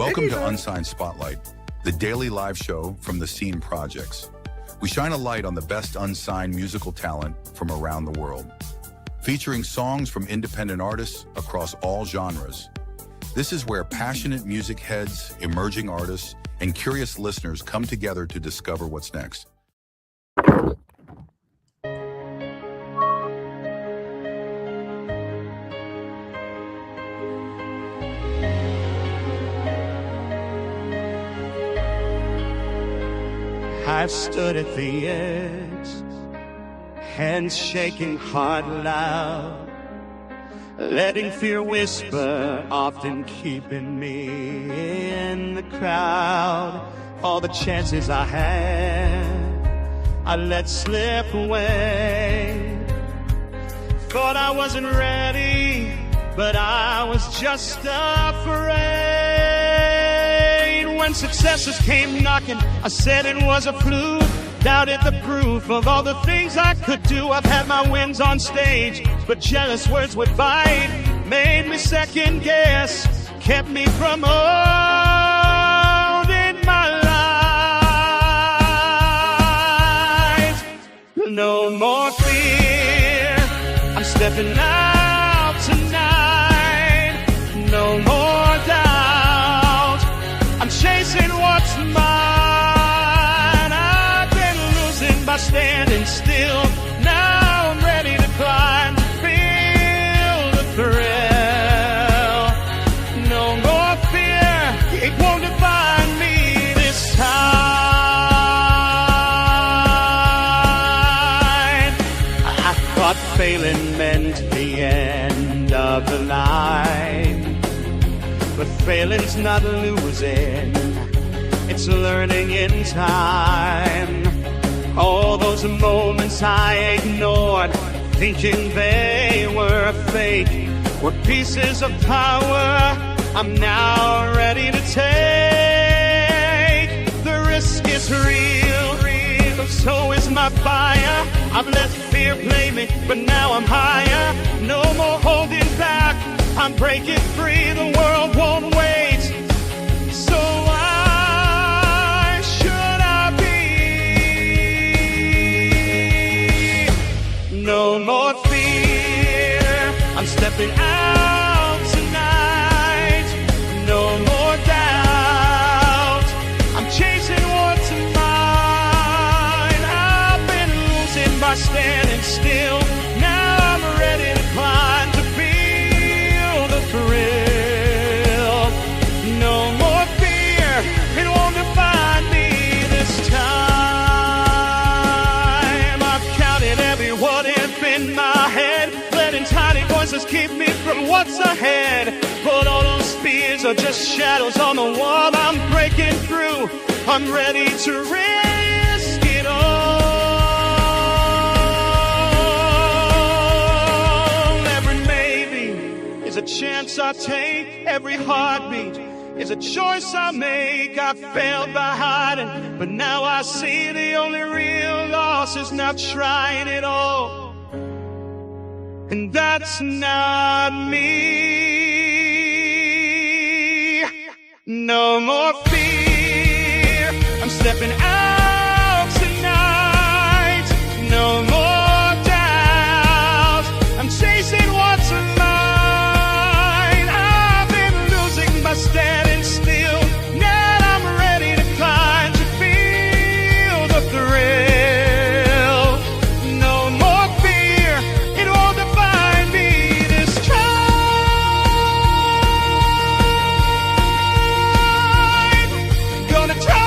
Welcome to Unsigned Spotlight, the daily live show from the Scene Projects. We shine a light on the best unsigned musical talent from around the world, featuring songs from independent artists across all genres. This is where passionate music heads, emerging artists, and curious listeners come together to discover what's next. I've stood at the edge, hands shaking, heart loud, letting fear whisper, often keeping me in the crowd. All the chances I had, I let slip away. Thought I wasn't ready, but I was just afraid. When successes came knocking, I said it was a fluke. Doubted the proof of all the things I could do. I've had my wins on stage, but jealous words would bite. Made me second guess, kept me from owning my life. No more fear, I'm stepping out tonight. No more doubt, I'm chasing what's mine. I've been losing by standing still. Now I'm ready to climb, to feel the thrill. No more fear, it won't define me this time. I thought failing meant the end of the line, but failing's not losing, it's learning in time. All those moments I ignored, thinking they were fake, were pieces of power I'm now ready to take. The risk is real, real, so is my fire. I've let fear play me, but now I'm higher. No more holding back, I'm breaking free, the world won't wait. So why should I be? No more fear, I'm stepping out tonight. No more doubt, I'm chasing what's mine. I've been losing by standing still. Now I'm ready to climb, to feel the thrill. No more fear, it won't define me this time. I've counted every what if in my head, letting tiny voices keep me from what's ahead. But all those fears are just shadows on the wall. I'm breaking through, I'm ready to risk it all. Every maybe is a chance I take. Every heartbeat is a choice I make. I failed by hiding, but now I see the only real loss is not trying it all. And that's not me. No more fear, I'm stepping out tonight. No more doubt, I'm chasing what's mine. I've been losing by standing still. Now I'm ready to climb, to feel the thrill. No more fear, it won't define me this time. Gonna try,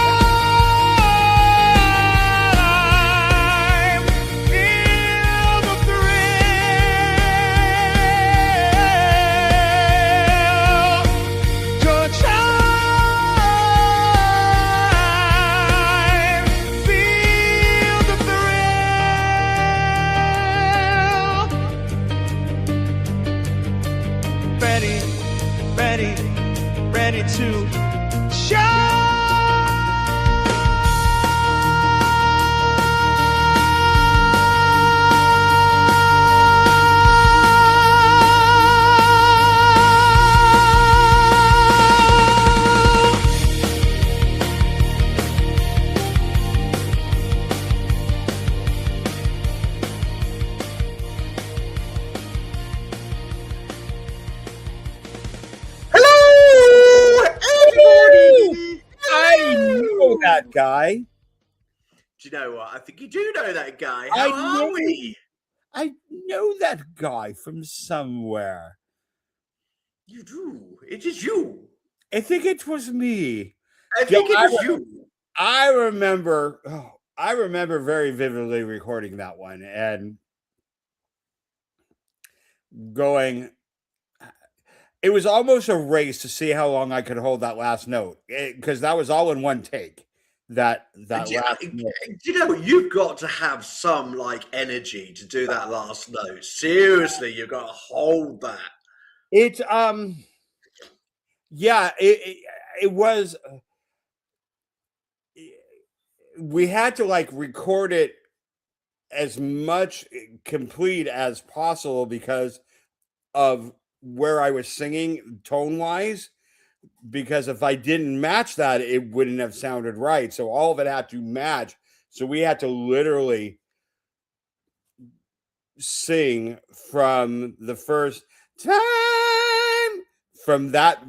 feel the thrill. Gonna try, feel the thrill. Ready, ready, ready to shine. that guy. Do you know what? I think you do know that guy. I How are we? I know that guy from somewhere. You do. It is you. I think it was me. I think it is you. I remember. I remember very vividly recording that one and going. It was almost a race to see how long I could hold that last note because that was all in one take. That last note. You know, you've got to have some like energy to do that last note. Seriously, you've got to hold that. It yeah, it was. We had to like record it as much complete as possible because of where I was singing tone wise. Because if I didn't match that, it wouldn't have sounded right. So all of it had to match. So we had to literally sing from the first time, from that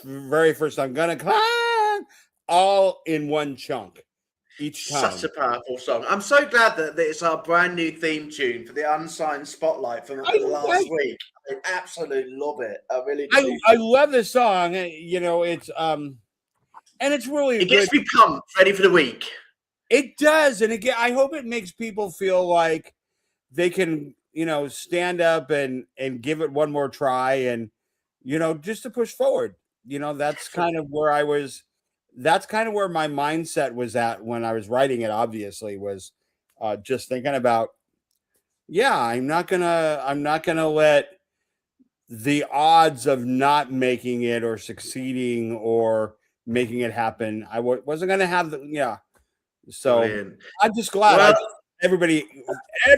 very first I'm gonna climb, all in one chunk each time. Such a powerful song. I'm so glad that it's our brand new theme tune for the Unsigned Spotlight from last week. I absolutely love it. I really do. I love this song. You know, it's and it's really it gets me pumped, ready for the week. It does, and again, I hope it makes people feel like they can, you know, stand up and give it one more try, and you know, just to push forward. You know, that's kind of where I was. That's kind of where my mindset was at when I was writing it. Obviously, was just thinking about, yeah, I'm not gonna let the odds of not making it or succeeding or making it happen. I wasn't gonna have the So brilliant. I'm just glad everybody.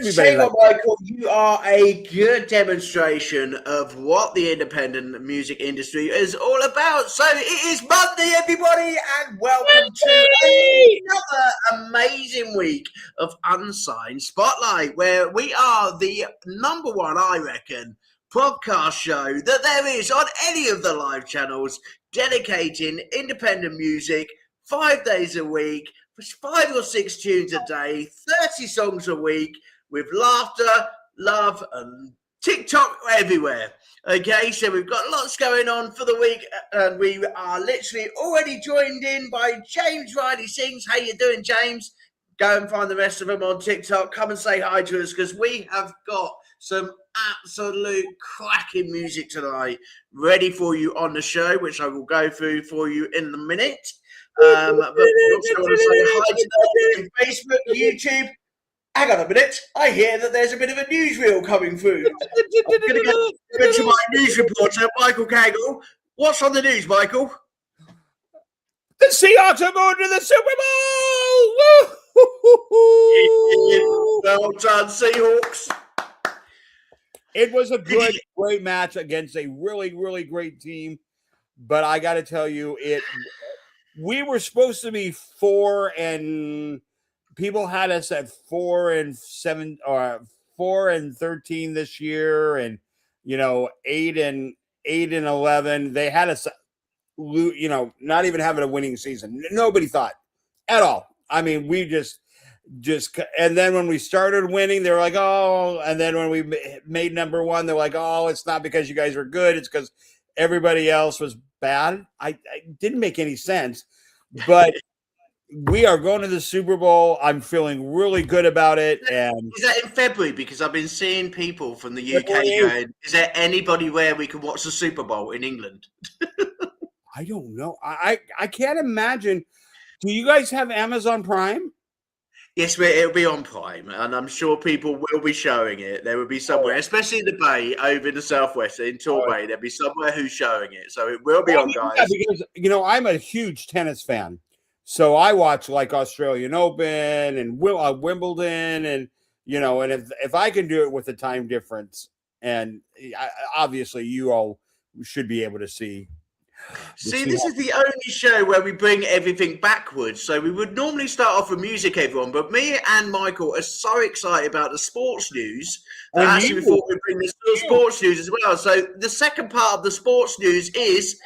Say what, Michael, you are a good demonstration of what the independent music industry is all about. So it is Monday, everybody, and welcome to another amazing week of Unsigned Spotlight, where we are the number one, I reckon, podcast show that there is on any of the live channels dedicating independent music 5 days a week, 5 or 6 tunes a day, 30 songs a week, with laughter, love, and TikTok everywhere. Okay, so we've got lots going on for the week, and we are literally already joined in by James Riley Sings. How you doing, James? Go and find the rest of them on TikTok. Come and say hi to us, because we have got some absolute cracking music tonight ready for you on the show, which I will go through for you in a minute. But we also want to say hi to Facebook, YouTube. Hang on a minute. I hear that there's a bit of a newsreel coming through. I'm going to go to my news reporter, Michael Cagle. What's on the news, Michael? The Seahawks are going to the Super Bowl! Well done, Seahawks. It was a great match against a really, really great team. But I got to tell you, we were supposed to be 4 and people had us at 4-7 or 4-13 this year, and 8-11. They had us, not even having a winning season. Nobody thought at all. I mean, we just, and then when we started winning, they were like, oh, and then when we made number 1, they're like, oh, it's not because you guys were good, it's because everybody else was bad. I didn't make any sense, but we are going to the Super Bowl. I'm feeling really good about it. And is that in February? Because I've been seeing people from the UK going, is there anybody where we can watch the Super Bowl in England? I don't know. I can't imagine. Do you guys have Amazon Prime? Yes, it'll be on Prime, and I'm sure people will be showing it. There will be somewhere, especially in the Bay, over in the Southwest, in Torbay, there'll be somewhere who's showing it. So it will be on, guys. Yeah, because, I'm a huge tennis fan. So I watch like Australian Open and Wimbledon, and, and if I can do it with the time difference, and obviously you all should be able to see. See, this is the only show where we bring everything backwards. So we would normally start off with music, everyone, but me and Michael are so excited about the sports news that actually we thought we'd bring the sports news as well. So the second part of the sports news is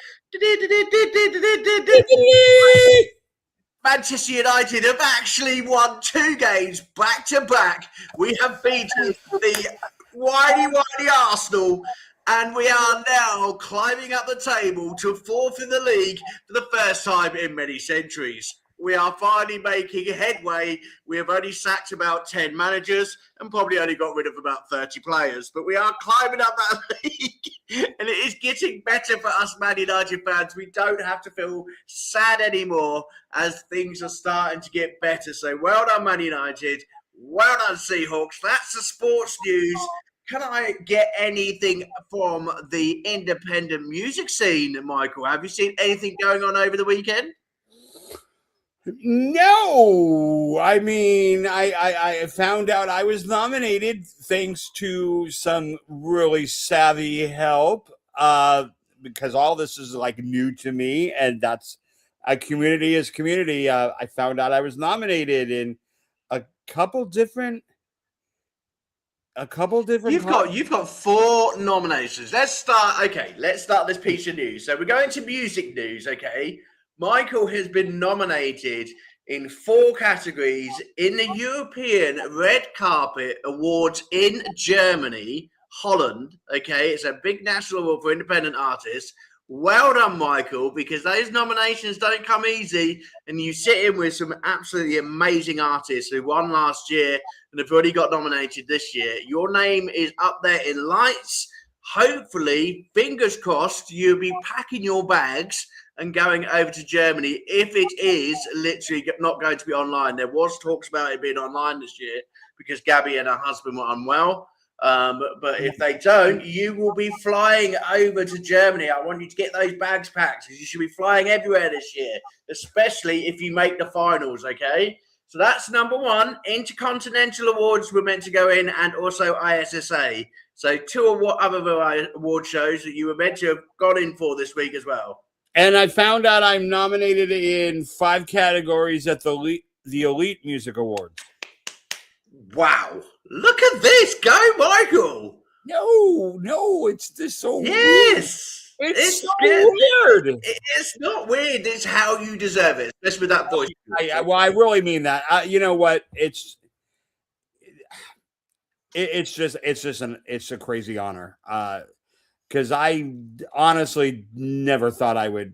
Manchester United have actually won 2 games back to back. We have beaten the whiny Arsenal, and we are now climbing up the table to 4th in the league for the first time in many centuries. We are finally making headway. We have only sacked about 10 managers and probably only got rid of about 30 players. But we are climbing up that league, and it is getting better for us Man United fans. We don't have to feel sad anymore as things are starting to get better. So well done, Man United. Well done, Seahawks. That's the sports news. Can I get anything from the independent music scene, Michael? Have you seen anything going on over the weekend? No, I mean, I found out I was nominated thanks to some really savvy help, because all this is like new to me, and that's a community is community. I found out I was nominated in a couple different. You've got 4 nominations. Let's start this piece of news. So we're going to music news, okay? Michael has been nominated in 4 categories in the European Red Carpet Awards in Germany, Holland. Okay, it's a big national award for independent artists. Well done, Michael, because those nominations don't come easy, and you sit in with some absolutely amazing artists who won last year and have already got nominated this year. Your name is up there in lights. Hopefully, fingers crossed, you'll be packing your bags and going over to Germany if it is literally not going to be online. There was talks about it being online this year because Gabby and her husband were unwell. But if they don't, you will be flying over to Germany. I want you to get those bags packed because you should be flying everywhere this year, especially if you make the finals, okay? So that's number 1. Intercontinental Awards were meant to go in, and also ISSA. So 2 other award shows that you were meant to have gone in for this week as well. And I found out I'm nominated in 5 categories at the Elite Music Awards. Wow. Look at this. Go, Michael. No, it's just so weird. Yes. It's so weird. It's not weird. It's how you deserve it, especially with that voice. I really mean that. You know what? It's a crazy honor. Because I honestly never thought I would.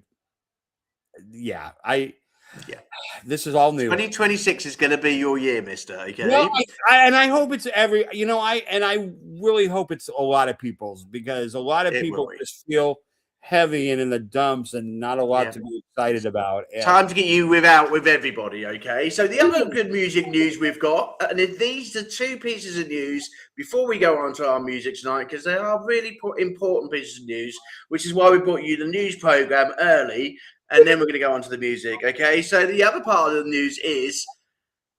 Yeah. This is all new. 2026 is going to be your year, mister. Okay. Well, I hope it's I really hope it's a lot of people's, because a lot of people just feel heavy and in the dumps and not a lot to be excited about. Time to get you with everybody, okay? So the other good music news we've got, and these are 2 pieces of news before we go on to our music tonight, because they are really important pieces of news, which is why we brought you the news program early, and then we're going to go on to the music, okay? So the other part of the news is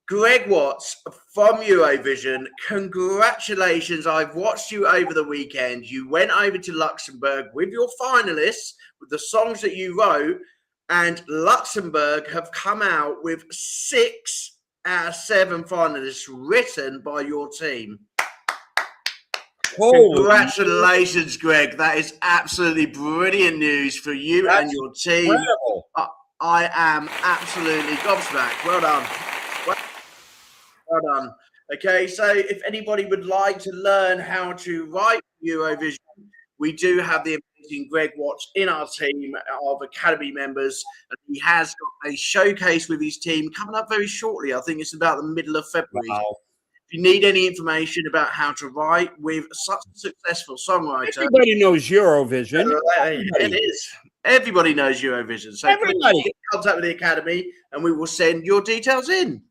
Greg Watts from Eurovision. Congratulations. I've watched you over the weekend. You went over to Luxembourg with your finalists, with the songs that you wrote, and Luxembourg have come out with 6 out of 7 finalists written by your team. Congratulations, Greg. That is absolutely brilliant news for you and your team. I am absolutely gobsmacked. Well done. Well done. Okay, so if anybody would like to learn how to write Eurovision, we do have the amazing Greg Watts in our team of Academy members. He has got a showcase with his team coming up very shortly. I think it's about the middle of February. Wow. If you need any information about how to write with such a successful songwriter, everybody knows Eurovision. It is. Everybody knows Eurovision. So please get in contact with the Academy and we will send your details in.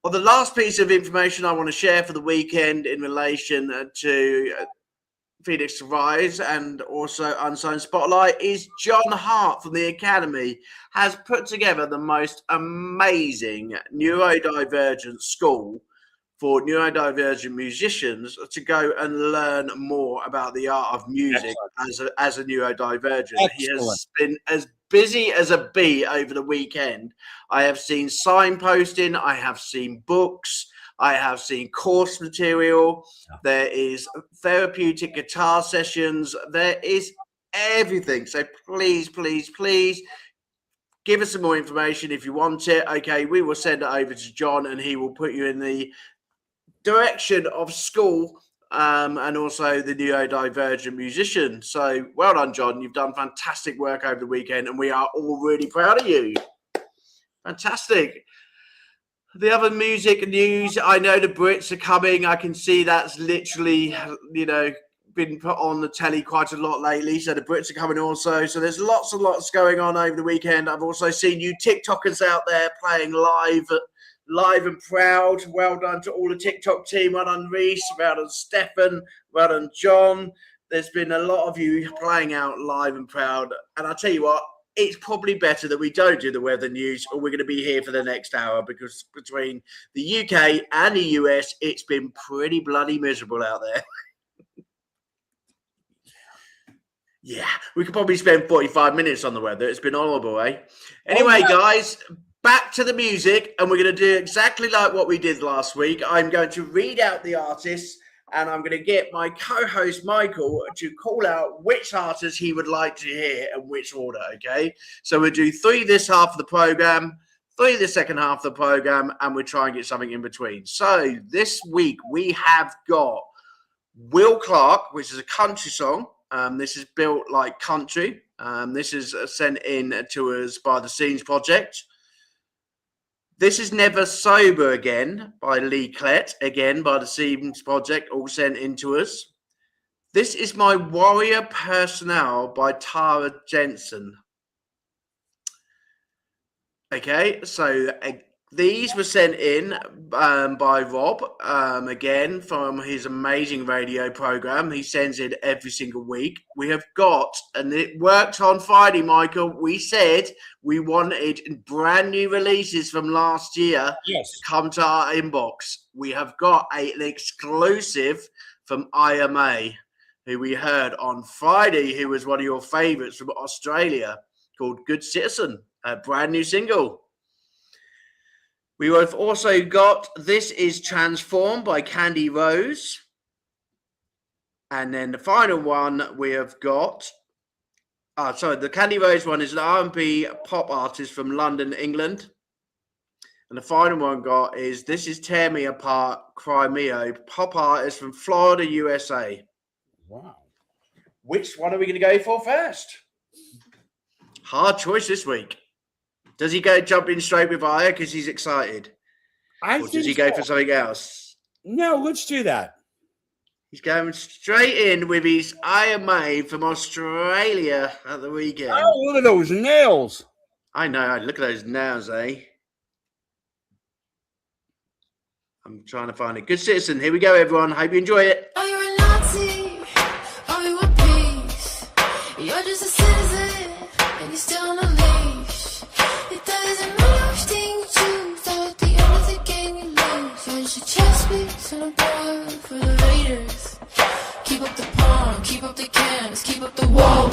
Well, the last piece of information I want to share for the weekend in relation to Phoenix Rise and also Unsigned Spotlight is John Hart from the Academy has put together the most amazing neurodivergent school for neurodivergent musicians to go and learn more about the art of music as a neurodivergent. Excellent. He has been as busy as a bee over the weekend. I have seen signposting, I have seen books, I have seen course material, there is therapeutic guitar sessions, there is everything. So please, please, please give us some more information if you want it. Okay, we will send it over to John and he will put you in the direction of school and also the neurodivergent musician. So well done, John. You've done fantastic work over the weekend and we are all really proud of you. Fantastic. The other music news, I know the Brits are coming. I can see that's literally, been put on the telly quite a lot lately. So the Brits are coming also. So there's lots and lots going on over the weekend. I've also seen you TikTokers out there playing live and proud. Well done to all the TikTok team. Well done, Reese. Well done, Stefan. Well done, John. There's been a lot of you playing out live and proud. And I'll tell you what, it's probably better that we don't do the weather news or we're going to be here for the next hour because between the UK and the US, it's been pretty bloody miserable out there. Yeah, we could probably spend 45 minutes on the weather. It's been horrible, eh? Anyway, guys, back to the music, and we're going to do exactly like what we did last week. I'm going to read out the artists, and I'm going to get my co-host, Michael, to call out which artists he would like to hear and which order, okay? So we'll do 3 this half of the program, 3 the second half of the program, and we'll try and get something in between. So this week, we have got Will Clark, which is a country song. This is built like country. This is sent in to us by the Scenes Project. This is Never Sober Again by Lee Klett, again by the Scenes Project, all sent in to us. This is My Warrior Personnel by Tara Jensen. Okay, so these were sent in by Rob, again, from his amazing radio program. He sends in every single week. We have got, and it worked on Friday, Michael, we said we wanted brand new releases from last year to come to our inbox. We have got an exclusive from IMA, who we heard on Friday, who was one of your favorites from Australia, called Good Citizen, a brand new single. We have also got This Is Transformed by Candy Rose. And then the final one we have got... the Candy Rose one is an R&B pop artist from London, England. And the final one got is This Is Tear Me Apart, Cry Mio, pop artist from Florida, USA. Wow. Which one are we going to go for first? Hard choice this week. Does he go jumping straight with Aya because he's excited? Or does he go for something else? No, let's do that. He's going straight in with his IMA from Australia at the weekend. Oh, look at those nails. I know. Look at those nails, eh? I'm trying to find a Good Citizen. Here we go, everyone. Hope you enjoy it. Are you a Nazi? Are you a peace? You're just a citizen and you're still on a leash. It doesn't matter which thing you choose. At the end of the game you lose. You're just a chess piece on a board for the Raiders. Keep up the pawn, keep up the cans, keep up the wall.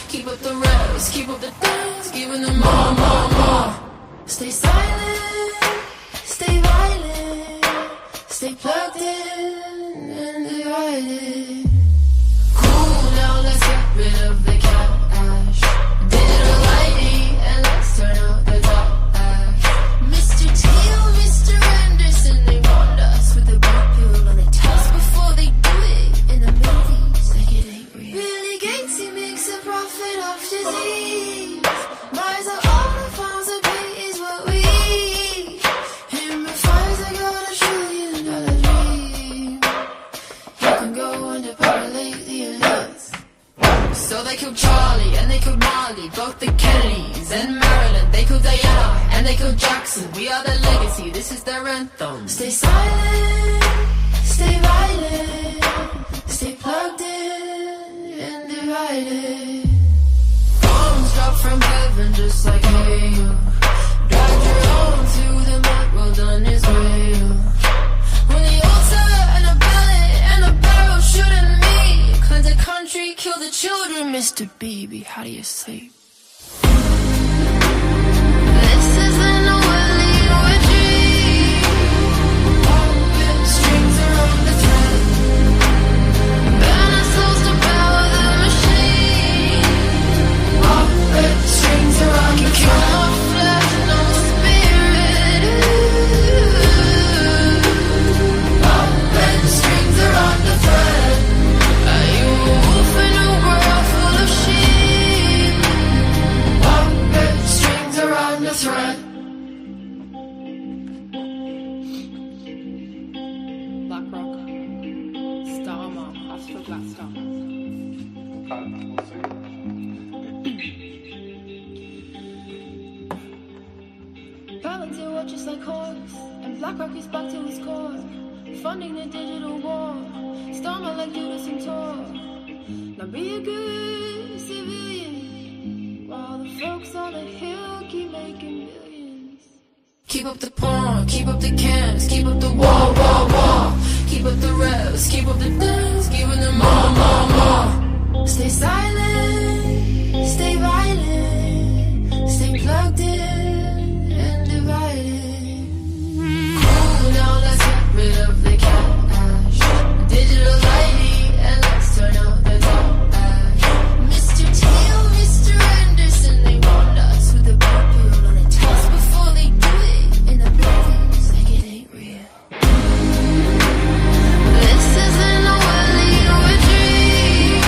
Keep up the rest, keep up the dance, giving them more. Stay silent, stay violent, stay plugged in and divided. Cool, now let's get rid of the cash. Digital lighting and let's turn out the top ash. Mr. Teal, Mr. Anderson, they want us with the blue pill and they test before they do it in the movies like it ain't real. Billy Gates, he makes a profit off disease. Buys up all the farms of pay is what we eat. Him and fires, I got $1 trillion dream. You can go under parlay the elites. So they killed Charlie and they killed Marley, both the Kennedys and Marilyn. They killed Diana and they killed Jackson. We are their legacy, this is their anthem. Stay silent, stay violent, stay plugged in and divided. Bombs drop from heaven just like hail. Drag your own through the mud, well done Israel. When the altar and a ballot and a barrel shooting me. Cleanse the country, kill the children, Mr. Beebe, how do you sleep? This isn't a willy retreat. Strings around the thread. Burn our souls to power the machine. Strings around the thread. volunteer work just like horse. And BlackRock is back to its core, funding the digital war. Storm like Judas and Tor. Now be a good civilian, while the folks on the hill keep making millions. Keep up the porn, keep up the cams, keep up the wall. Keep up the revs, keep up the dance, keep up the more. Stay silent, stay violent, stay plugged in and divided. Cool, now let's get rid of the cash, digital ID, and let's turn out the trash. Mr. Teal, Mr. Anderson, they want us with a purple on a test before they do it in the movies like it ain't real. This isn't a willy or a dream.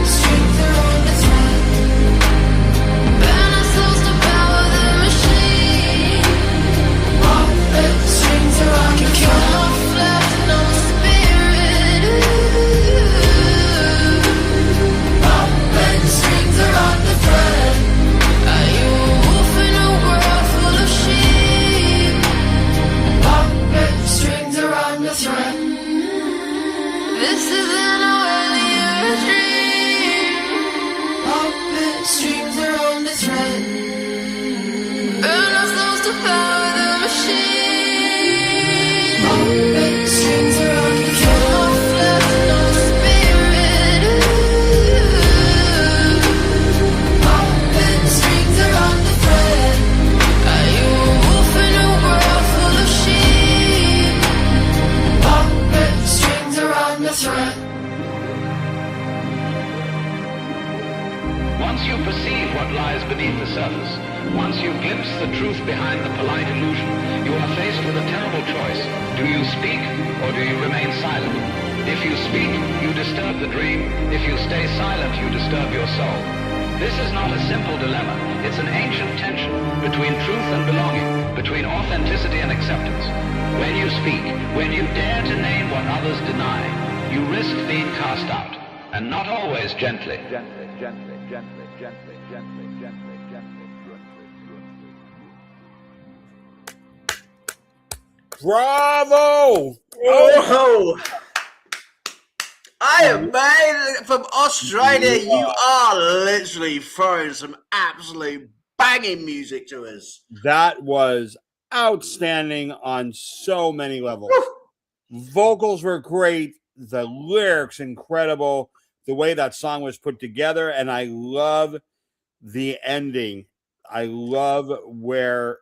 Strength around the thread. Burn ourselves to power the machine. Strings around the thread. No flesh, no spirit. Strings around the thread. Are you a wolf in a world full of sheep? Strings around the thread. This isn't a willy or a dream. Strings around the thread. Burn ourselves to power the machine. Strings around the thread. No flesh, no spirit. Strings around the thread. Are you a wolf in a world full of sheep? Strings around the thread. Once you perceive what lies beneath the surface, once you glimpse the truth behind the polite illusion, you are faced with a terrible choice. Do you speak or do you remain silent? If you speak, you disturb the dream. If you stay silent, you disturb your soul. This is not a simple dilemma. It's an ancient tension between truth and belonging, between authenticity and acceptance. When you speak, when you dare to name what others deny, you risk being cast out, and not always gently. Bravo! Oh, Iron Man from Australia, you are literally throwing some absolute banging music to us. That was outstanding on so many levels. Vocals were great. The lyrics incredible. The way that song was put together, and I love the ending. I love where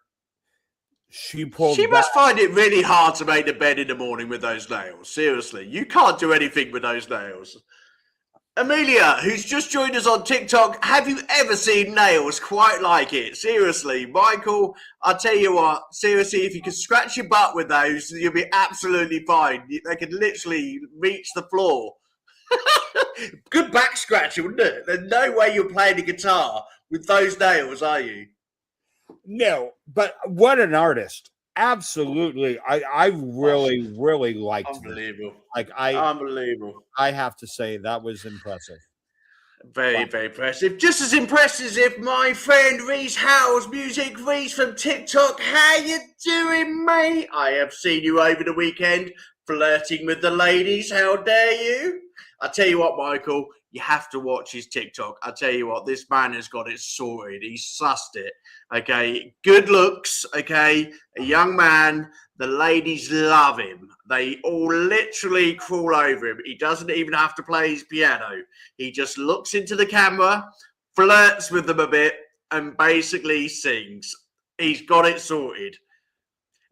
she pulled. She back. must find it really hard to make the bed in the morning with those nails. Seriously, you can't do anything with those nails. Amelia, who's just joined us on TikTok, have you ever seen nails quite like it? Seriously, Michael, I'll tell you what, seriously, if you can scratch your butt with those, you'll be absolutely fine. They can literally reach the floor. Good back scratcher, wouldn't it? There's no way you're playing the guitar with those nails, are you? No, but what an artist. Absolutely. I really liked it. Unbelievable. Unbelievable. I have to say that was impressive. Very, very impressive. Just as impressive as my friend Reese Howell's music. Reese from TikTok, how you doing, mate? I have seen you over the weekend flirting with the ladies. How dare you? I tell you what, Michael, you have to watch his TikTok. I tell you what, this man has got it sorted. He's sussed it. Okay, good looks. Okay, a young man. The ladies love him. They all literally crawl over him. He doesn't even have to play his piano. He just looks into the camera, flirts with them a bit, and basically sings. He's got it sorted.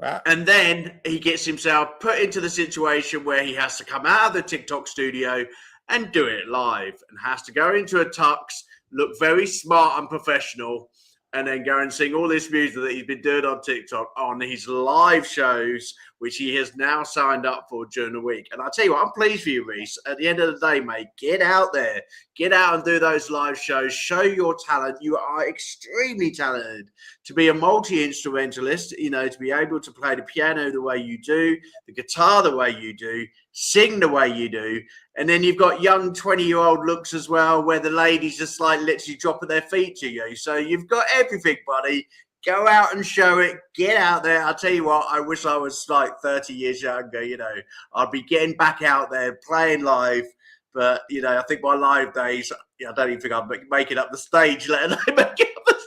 Wow. And then he gets himself put into the situation where he has to come out of the TikTok studio and do it live, and has to go into a tux, look very smart and professional, and then go and sing all this music that he's been doing on TikTok on his live shows, which he has now signed up for during the week. And I tell you what, I'm pleased for you, Reese. At the end of the day, mate, get out there. Get out and do those live shows. Show your talent. You are extremely talented. To be a multi-instrumentalist, you know, to be able to play the piano the way you do, the guitar the way you do, sing the way you do. And then you've got young 20-year-old looks as well, where the ladies just like literally dropping their feet to you. So you've got everything, buddy. Go out and show it. Get out there. I'll tell you what, I wish I was like 30 years younger, you know. I'd be getting back out there, playing live. But, you know, I think my live days, I don't even think I'm making up the stage, let alone making up the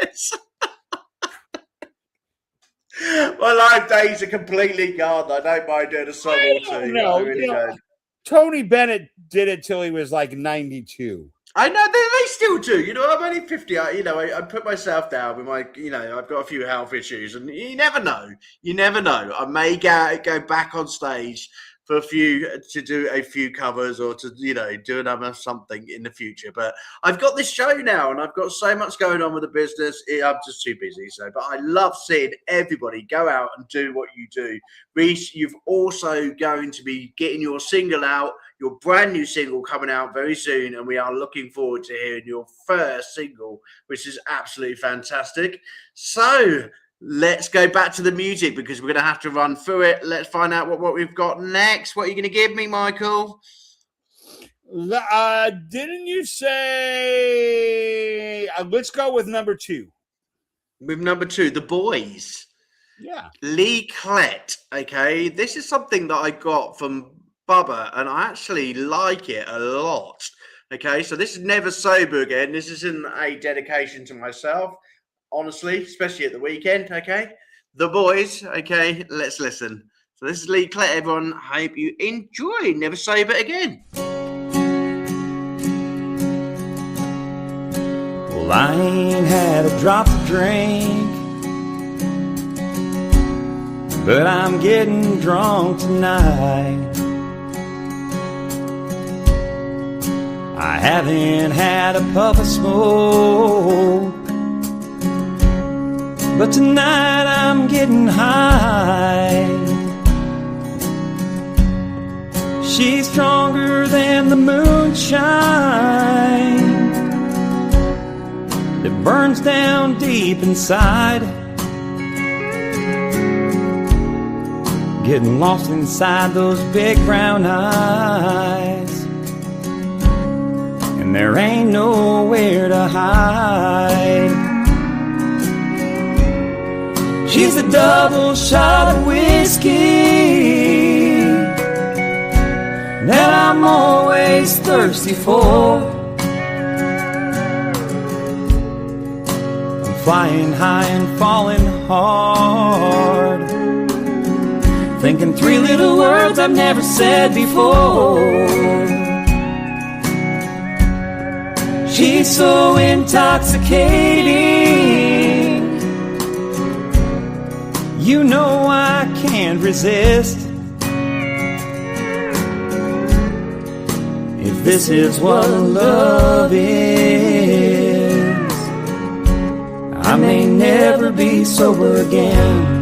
stage. My live days are completely gone. I don't mind doing a song or two. No, I really don't. Tony Bennett did it till he was like 92. I know they still do. You know, I'm only 50. I put myself down with my, I've got a few health issues, and you never know. You never know. I may go back on stage to do a few covers or to, do another something in the future. But I've got this show now, and I've got so much going on with the business. I'm just too busy. But I love seeing everybody go out and do what you do. Reese, you've also going to be getting your single out. Your brand new single coming out very soon, and we are looking forward to hearing your first single, which is absolutely fantastic. So let's go back to the music because we're going to have to run through it. Let's find out what we've got next. What are you going to give me, Michael? Didn't you say? Let's go with number 2. With number 2, The Boys. Yeah. Lee Klett. Okay, this is something that I got from Bubba, and I actually like it a lot. Okay, so this is Never Sober Again. This isn't a dedication to myself, honestly, especially at the weekend. Okay, The Boys. Okay, let's listen. So this is Lee Klett, everyone. Hope you enjoy Never Sober Again. Well, I ain't had a drop to drink, but I'm getting drunk tonight. I haven't had a puff of smoke, but tonight I'm getting high. She's stronger than the moonshine that burns down deep inside, getting lost inside those big brown eyes. And there ain't nowhere to hide. She's a double shot of whiskey that I'm always thirsty for. I'm flying high and falling hard, thinking 3 little words I've never said before. She's so intoxicating, you know I can't resist. If this is what love is, I may never be sober again.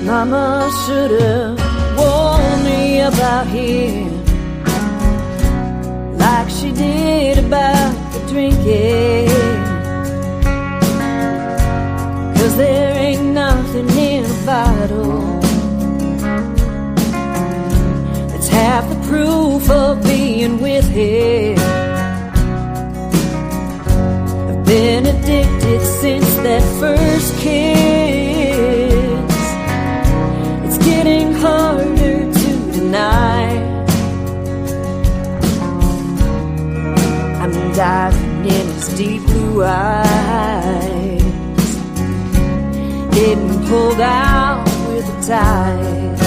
Mama should've warned me about here, like she did about the drinking. 'Cause there ain't nothing in a bottle that's half the proof of being with him. I've been addicted since that first kiss. It's getting harder to deny. I'm diving in his deep blue eyes, getting pulled out with the tide.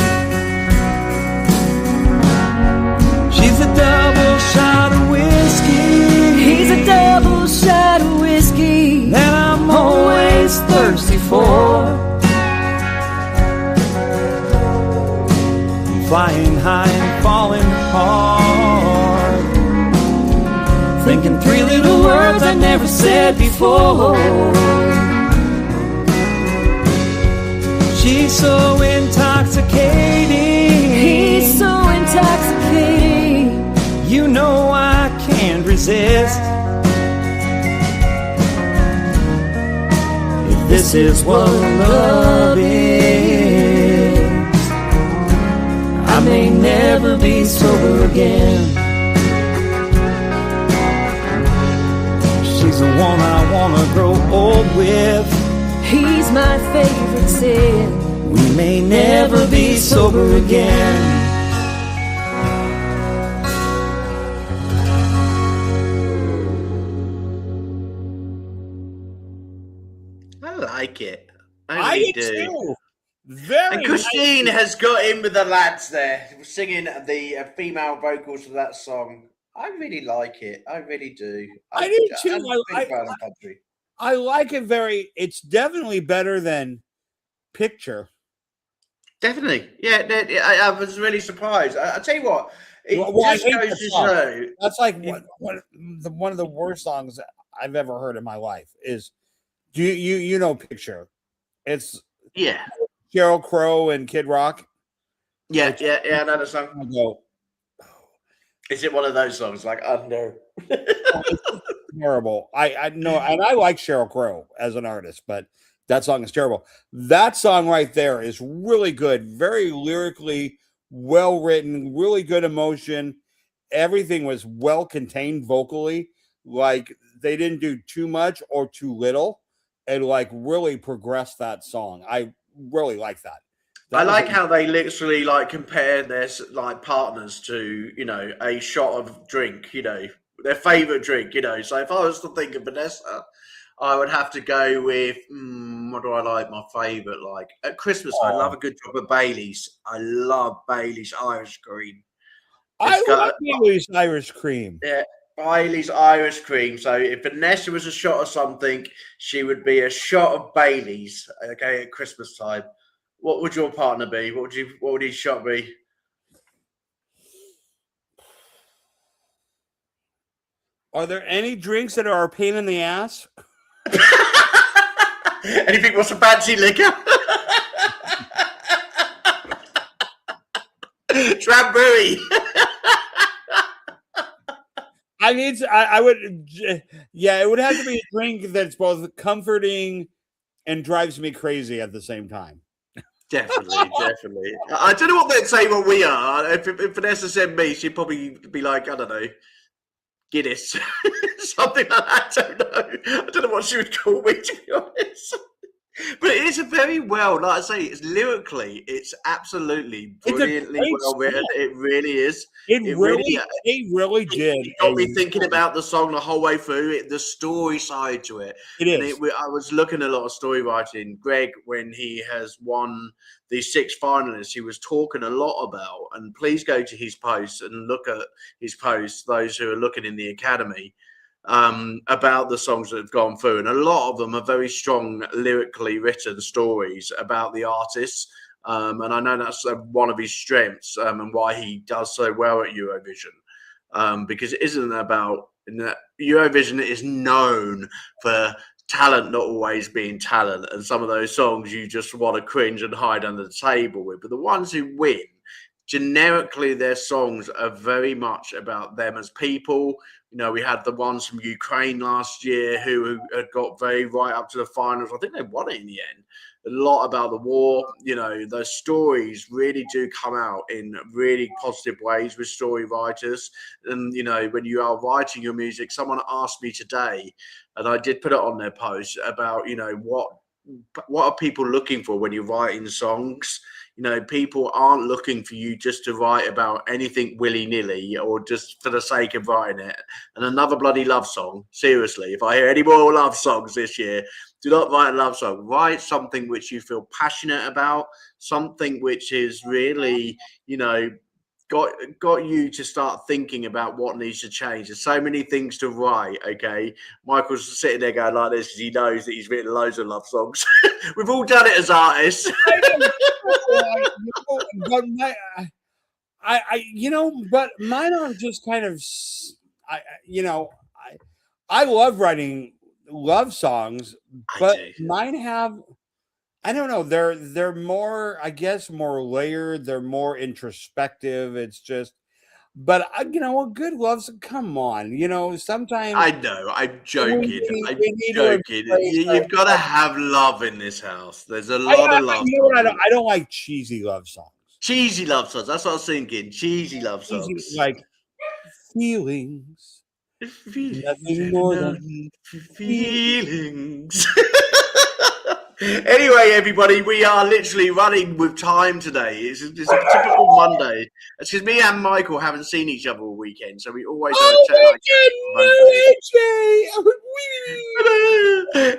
She's a double shot of whiskey, He's a double shot of whiskey that I'm always thirsty for. I'm flying high and falling hard, thinking 3 little words I never said before. She's so intoxicating, He's so intoxicating, you know I can't resist. If this is what love is, I may never be sober again. She's He's the one I wanna grow old with. He's my favorite sin. We may never be sober again. I like it. I really do do. too. Very And Christine nice. has got in with the lads there, singing the female vocals of that song. I really like it. I really do. I do too. I'm really proud of country. I like it very. It's definitely better than Picture. Definitely. Yeah, I was really surprised. I tell you what, it Well, I just hate goes that to song. show. That's like one of the worst songs I've ever heard in my life. Is you know Picture? It's Yeah. Sheryl Crow and Kid Rock. Yeah, I know the song. I go, Is it one of those songs like Under? terrible. I know, and I like Sheryl Crow as an artist, but that song is terrible. That song right there is really good, very lyrically well written, really good emotion. Everything was well contained vocally. Like they didn't do too much or too little, and like really progressed that song. I really like that. I like how they literally like compare their like partners to, you know, a shot of drink, you know, their favorite drink, you know. So if I was to think of Vanessa, I would have to go with what do I like? My favorite, like at Christmas, I love a good drop of Bailey's. I love Bailey's Irish Cream. I love Bailey's Irish Cream. Yeah, Bailey's Irish Cream. So if Vanessa was a shot of something, she would be a shot of Bailey's. Okay, at Christmas time. What would your partner be? What would his shot be? Are there any drinks that are a pain in the ass? Anything what's a fancy liquor? Strawberry. I would, yeah, it would have to be a drink that's both comforting and drives me crazy at the same time. Definitely. I don't know what they'd say what we are. If Vanessa said me, she'd probably be like, I don't know, Guinness. Something like that. I don't know what she would call me, to be honest. But it is a very well, like I say, it's lyrically, it's absolutely brilliantly well written. It really is. It really did. It got me thinking about the song the whole way through. The story side to it. It is. I was looking at a lot of story writing. Greg, when he has won the 6 finalists, he was talking a lot about, and please go to his posts and look at his posts, those who are looking in the academy, about the songs that have gone through. And a lot of them are very strong, lyrically written stories about the artists. And I know that's one of his strengths, and why he does so well at Eurovision. Because it isn't about Eurovision is known for talent not always being talent, and some of those songs you just want to cringe and hide under the table with. But the ones who win, generically, their songs are very much about them as people. You know, we had the ones from Ukraine last year who had got very right up to the finals. I think they won it in the end. A lot about the war. You know, those stories really do come out in really positive ways with story writers. And, you know, when you are writing your music, someone asked me today, and I did put it on their post, about, you know, what are people looking for when you're writing songs? You know, people aren't looking for you just to write about anything willy-nilly or just for the sake of writing it. And another bloody love song. Seriously, if I hear any more love songs this year, do not write a love song. Write something which you feel passionate about, something which is really, you know, got you to start thinking about what needs to change. There's so many things to write, okay? Michael's sitting there going like this because he knows that he's written loads of love songs. We've all done it as artists. But mine are just kind of, I love writing love songs, but mine have, I don't know, they're more, I guess, more layered. They're more introspective. It's just, but a good love song. Come on, sometimes I know. I'm joking. You've got to have love in this house. There's a lot of love. I don't like cheesy love songs. Cheesy love songs. That's what I was thinking. Cheesy love songs. Like feelings Nothing more than feelings. Anyway, everybody, we are literally running with time today. It's a typical Monday. It's because me and Michael haven't seen each other all weekend, so we always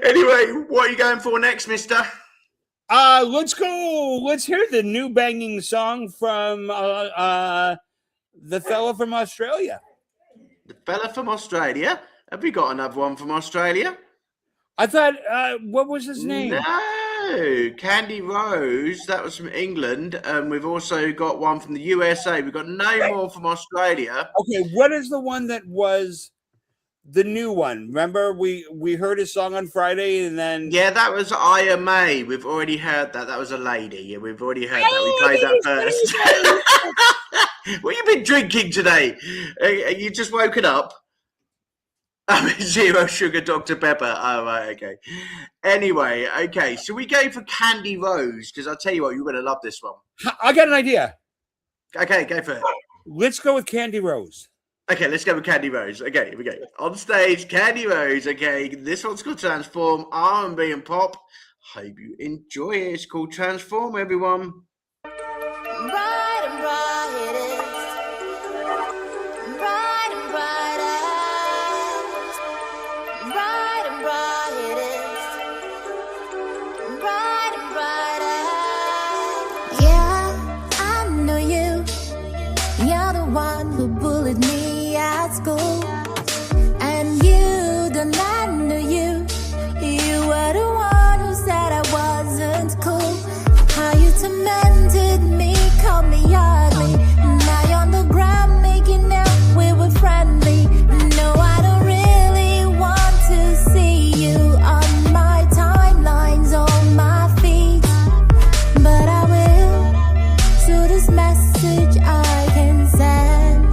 Anyway, what are you going for next, mister? Let's go. Let's hear the new banging song from the fella from Australia. The fella from Australia? Have we got another one from Australia? I thought, what was his name? No, Candy Rose. That was from England. We've also got one from the USA. We've got no more from Australia. Okay, what is the one that was the new one? Remember, we heard his song on Friday, and then that was IMA. We've already heard that. That was a lady. Yeah, we've already heard that. We played that first. What have you been drinking today? You just woken up? Zero sugar Dr. Pepper. Oh, right, okay. Anyway, okay. So we go for Candy Rose, because I'll tell you what, you're going to love this one. I got an idea. Okay, go for it. Let's go with Candy Rose. Okay, let's go with Candy Rose. Okay, here we go. On stage, Candy Rose. Okay, this one's called Transform, R&B and Pop. Hope you enjoy it. It's called Transform, everyone. Bright and brightest, bright and brightest, bright and brightest, bright and brightest. Yeah, I know you. You're the one who bullied me at school, and you don't let know you. You were the one who said I wasn't cool. How you tormented me, called me ugly. Now you're on the ground making out we were friendly. No, I don't really want to see you on my timelines, on my feet, but I will. So this message I can send.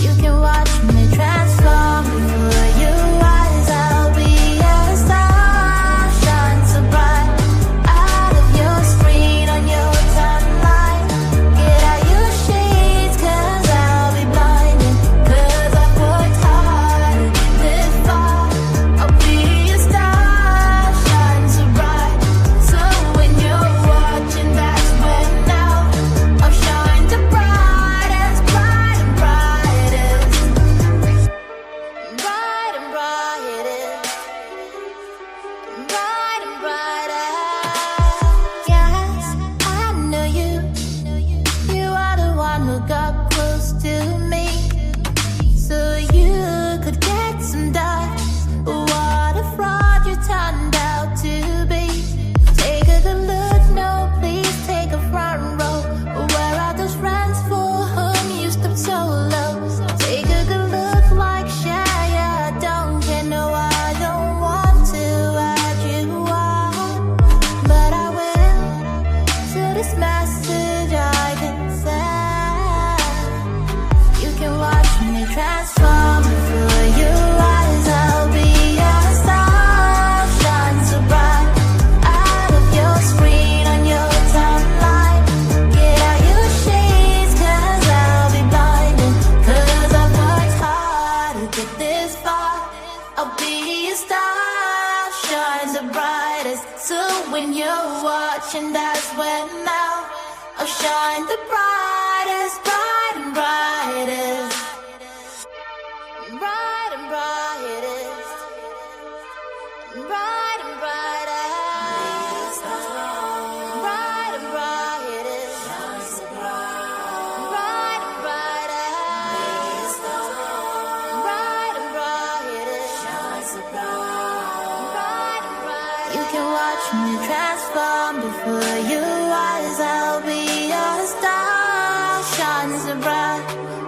You can watch me transform before your eyes. I'll be a star, shine so bright out of your screen on your timeline. Get out your shades, 'cause I'll be blinded. 'Cause I've worked hard to get this far. I'll be a star, shine so bright. So when you're watching, that's when now I'll shine the brightest, bright and brightest, bright and brightest, bright and brightest. Yes, I know you. You are the one who got close to me, so you could get some dust. What a fraud you turned out to be. Take a good look, no, please take a front row. Where are those friends for whom you stopped so low? Take a good look, like share, yeah, I don't care, no, I don't want to add you on, but I will. So this message I can send. You can watch me transform before your eyes. I'll be a star, shine so bright out of your screen on your timeline. Get out your shades, 'cause I'll be blinded. 'Cause I've worked hard to get this far. I'll be a star, shine the brightest. So when you're watching, that's when now I'll shine the brightest, bright and brightest, bright and brightest, bright and brightest, bright and brightest, bright and brightest, bright and brightest, bright and brightest. You can watch me transform before your eyes. I'll be a star, shine so bright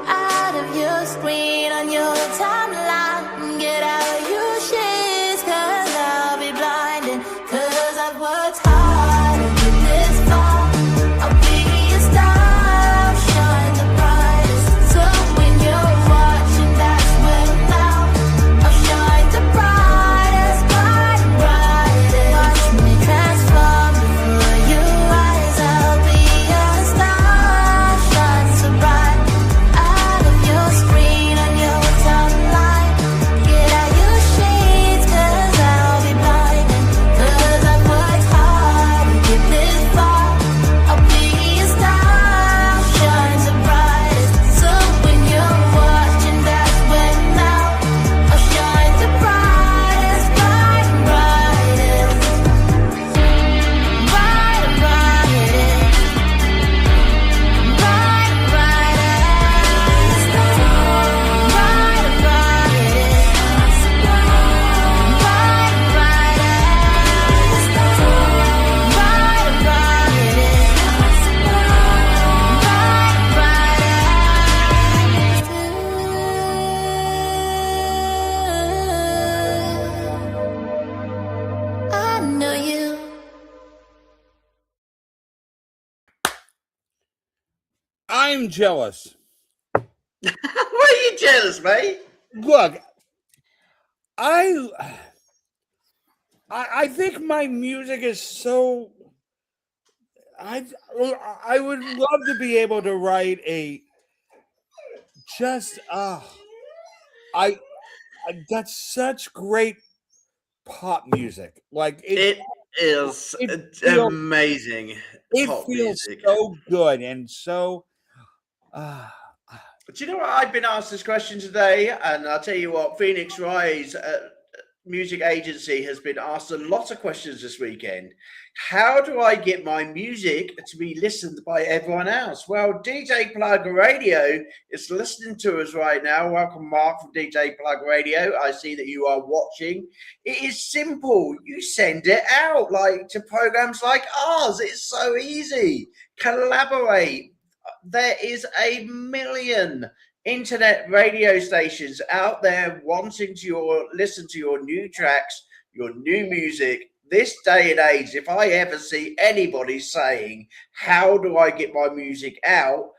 out of your screen on your timeline. Get out your shades, 'cause I'll be blinded. 'Cause I've worked hard to get this far. I'll be a star, shine the brightest. So when you're watching, that's when now I'll shine the brightest, bright and brightest. Watch me transform before your eyes. am jealous. Why are you jealous, mate? Look, I think my music is so. I would love to be able to write a just I that's such great pop music. Like It is it feels, amazing. it Pop feels music. so good and so. Do you know what? I've been asked this question today, and I'll tell you what, Phoenix Rise music agency has been asked a lot of questions this weekend. How do I get my music to be listened by everyone else? Well, DJ Plug Radio is listening to us right now. Welcome, Mark, from DJ Plug Radio. I see that you are watching. It is simple. You send it out like to programs like ours. It's so easy. Collaborate. There is 1 million internet radio stations out there wanting to listen to your new tracks, your new music. This day and age, if I ever see anybody saying, how do I get my music out?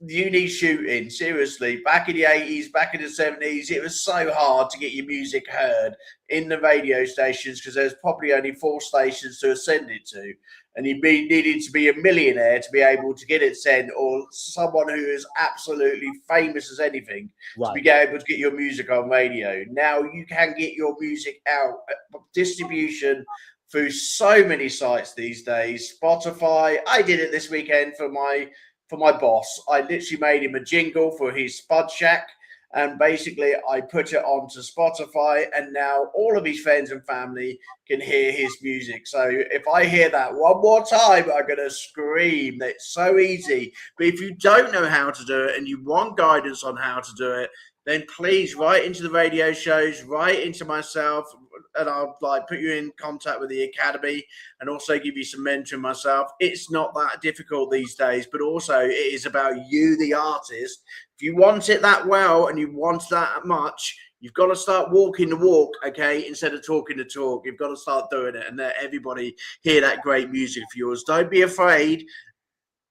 You need shooting. Seriously, back in the 80s, back in the 70s, it was so hard to get your music heard in the radio stations because there's probably only 4 stations to send it to. And you needed to be a millionaire to be able to get it sent, or someone who is absolutely famous as anything to be able to get your music on radio. Now you can get your music out, distribution through so many sites these days. Spotify. I did it this weekend for my boss. I literally made him a jingle for his Spud Shack. And basically, I put it onto Spotify, and now all of his friends and family can hear his music. So if I hear that one more time, I'm going to scream. It's so easy. But if you don't know how to do it and you want guidance on how to do it, then please write into the radio shows, write into myself, and I'll put you in contact with the academy and also give you some mentoring myself. It's not that difficult these days, but also it is about you, the artist. If you want it that well and you want that much, you've got to start walking the walk, okay, instead of talking the talk. You've got to start doing it and let everybody hear that great music of yours. Don't be afraid.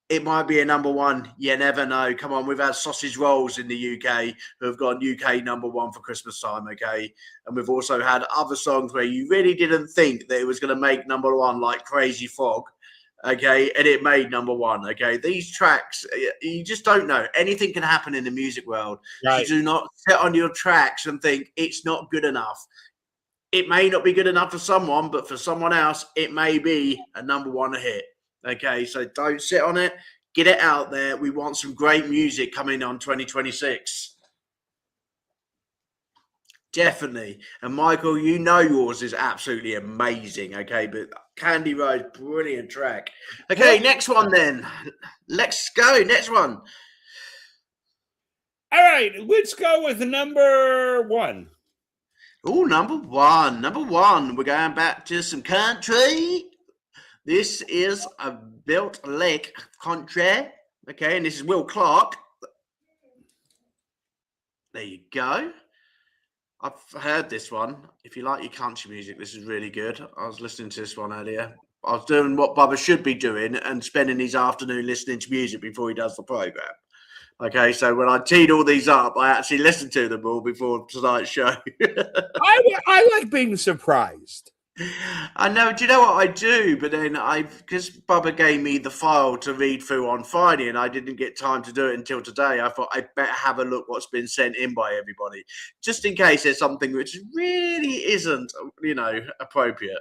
It might be a number one. You never know. Come on, we've had Sausage Rolls in the UK who have got UK number one for Christmas time, okay? And we've also had other songs where you really didn't think that it was going to make number one, like Crazy Frog, okay? And it made number one, okay? These tracks, you just don't know. Anything can happen in the music world. Right. So do not sit on your tracks and think it's not good enough. It may not be good enough for someone, but for someone else, it may be a number one hit. Okay, so don't sit on it. Get it out there. We want some great music coming on 2026. Definitely. And Michael, you know yours is absolutely amazing. Okay, but Candy Rose, brilliant track. Okay, next one then. Let's go. Next one. All right, let's go with number 1. Oh, number one. Number 1. We're going back to some country. This is a Built Lake Country, okay, and this is Will Clark. There you go. I've heard this one. If you like your country music, this is really good. I was listening to this one earlier. I was doing what Bubba should be doing and spending his afternoon listening to music before he does the program. Okay, so when I teed all these up, I actually listened to them all before tonight's show. I like being surprised. I know. Do you know what I do? But then because Bubba gave me the file to read through on Friday and I didn't get time to do it until today, I thought I'd better have a look what's been sent in by everybody, just in case there's something which really isn't, appropriate.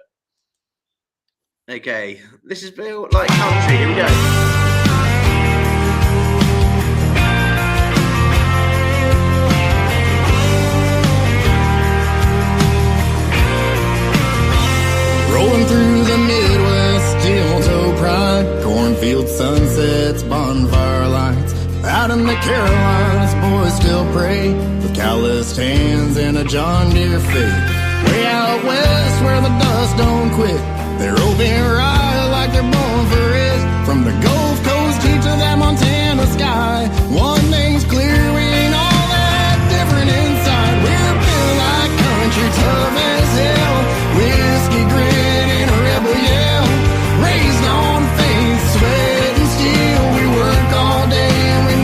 Okay, this is Built Like Country. Here we go. Rolling through the Midwest, steel toe pride, cornfield sunsets, bonfire lights. Out in the Carolinas, boys still pray with calloused hands and a John Deere faith. Way out west where the dust don't quit, they're open right like they're born for it. From the Gulf Coast to that Montana sky, one thing's clear, we ain't all that different inside. We're built like country, tough as hell, whiskey grit and a rebel yell. Raised on faith, sweat and steel, we work all day and we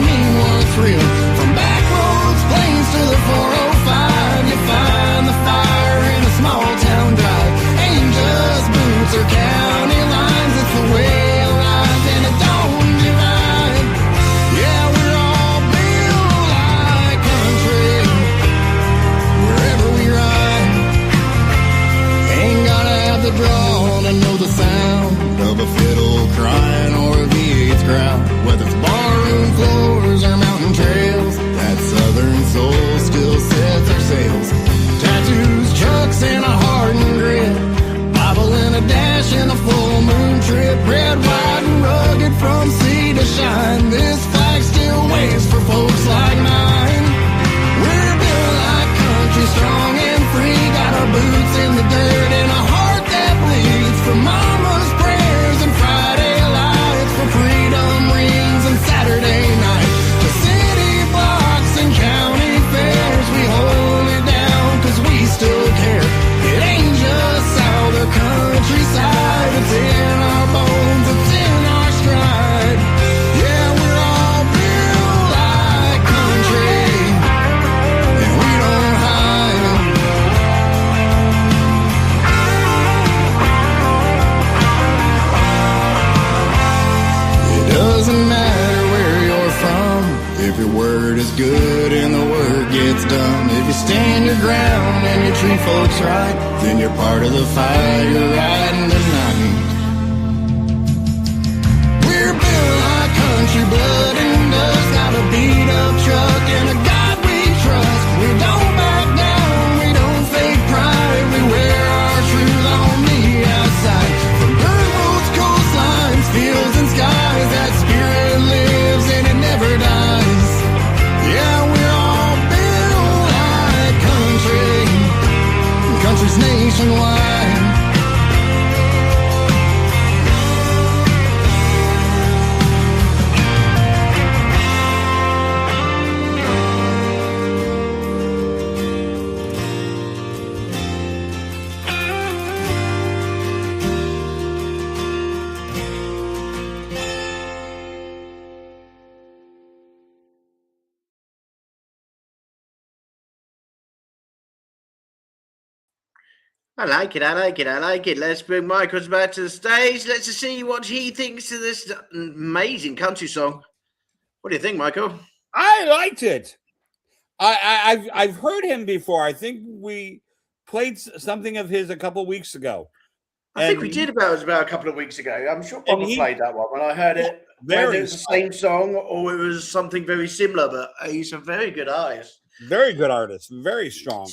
treating folks right, then you're part of the fight. You're riding tonight. We're built like country blood and dust, got a beat up truck and a God we trust. We don't back down, we don't fake pride, we wear our truth on the outside. From dirt roads, coastlines, fields and skies, that spirit lives and it never dies. Yeah, we're all built like country's nationwide. I like it. Let's bring Michael back to the stage. Let's see what he thinks of this amazing country song. What do you think, Michael? I liked it. I've heard him before. I think we played something of his a couple weeks ago. I think we did about a couple of weeks ago. I'm sure Bob played that one when I heard it. Whether it was the same song or it was something very similar, but he's a very good artist. Very good artist, very strong.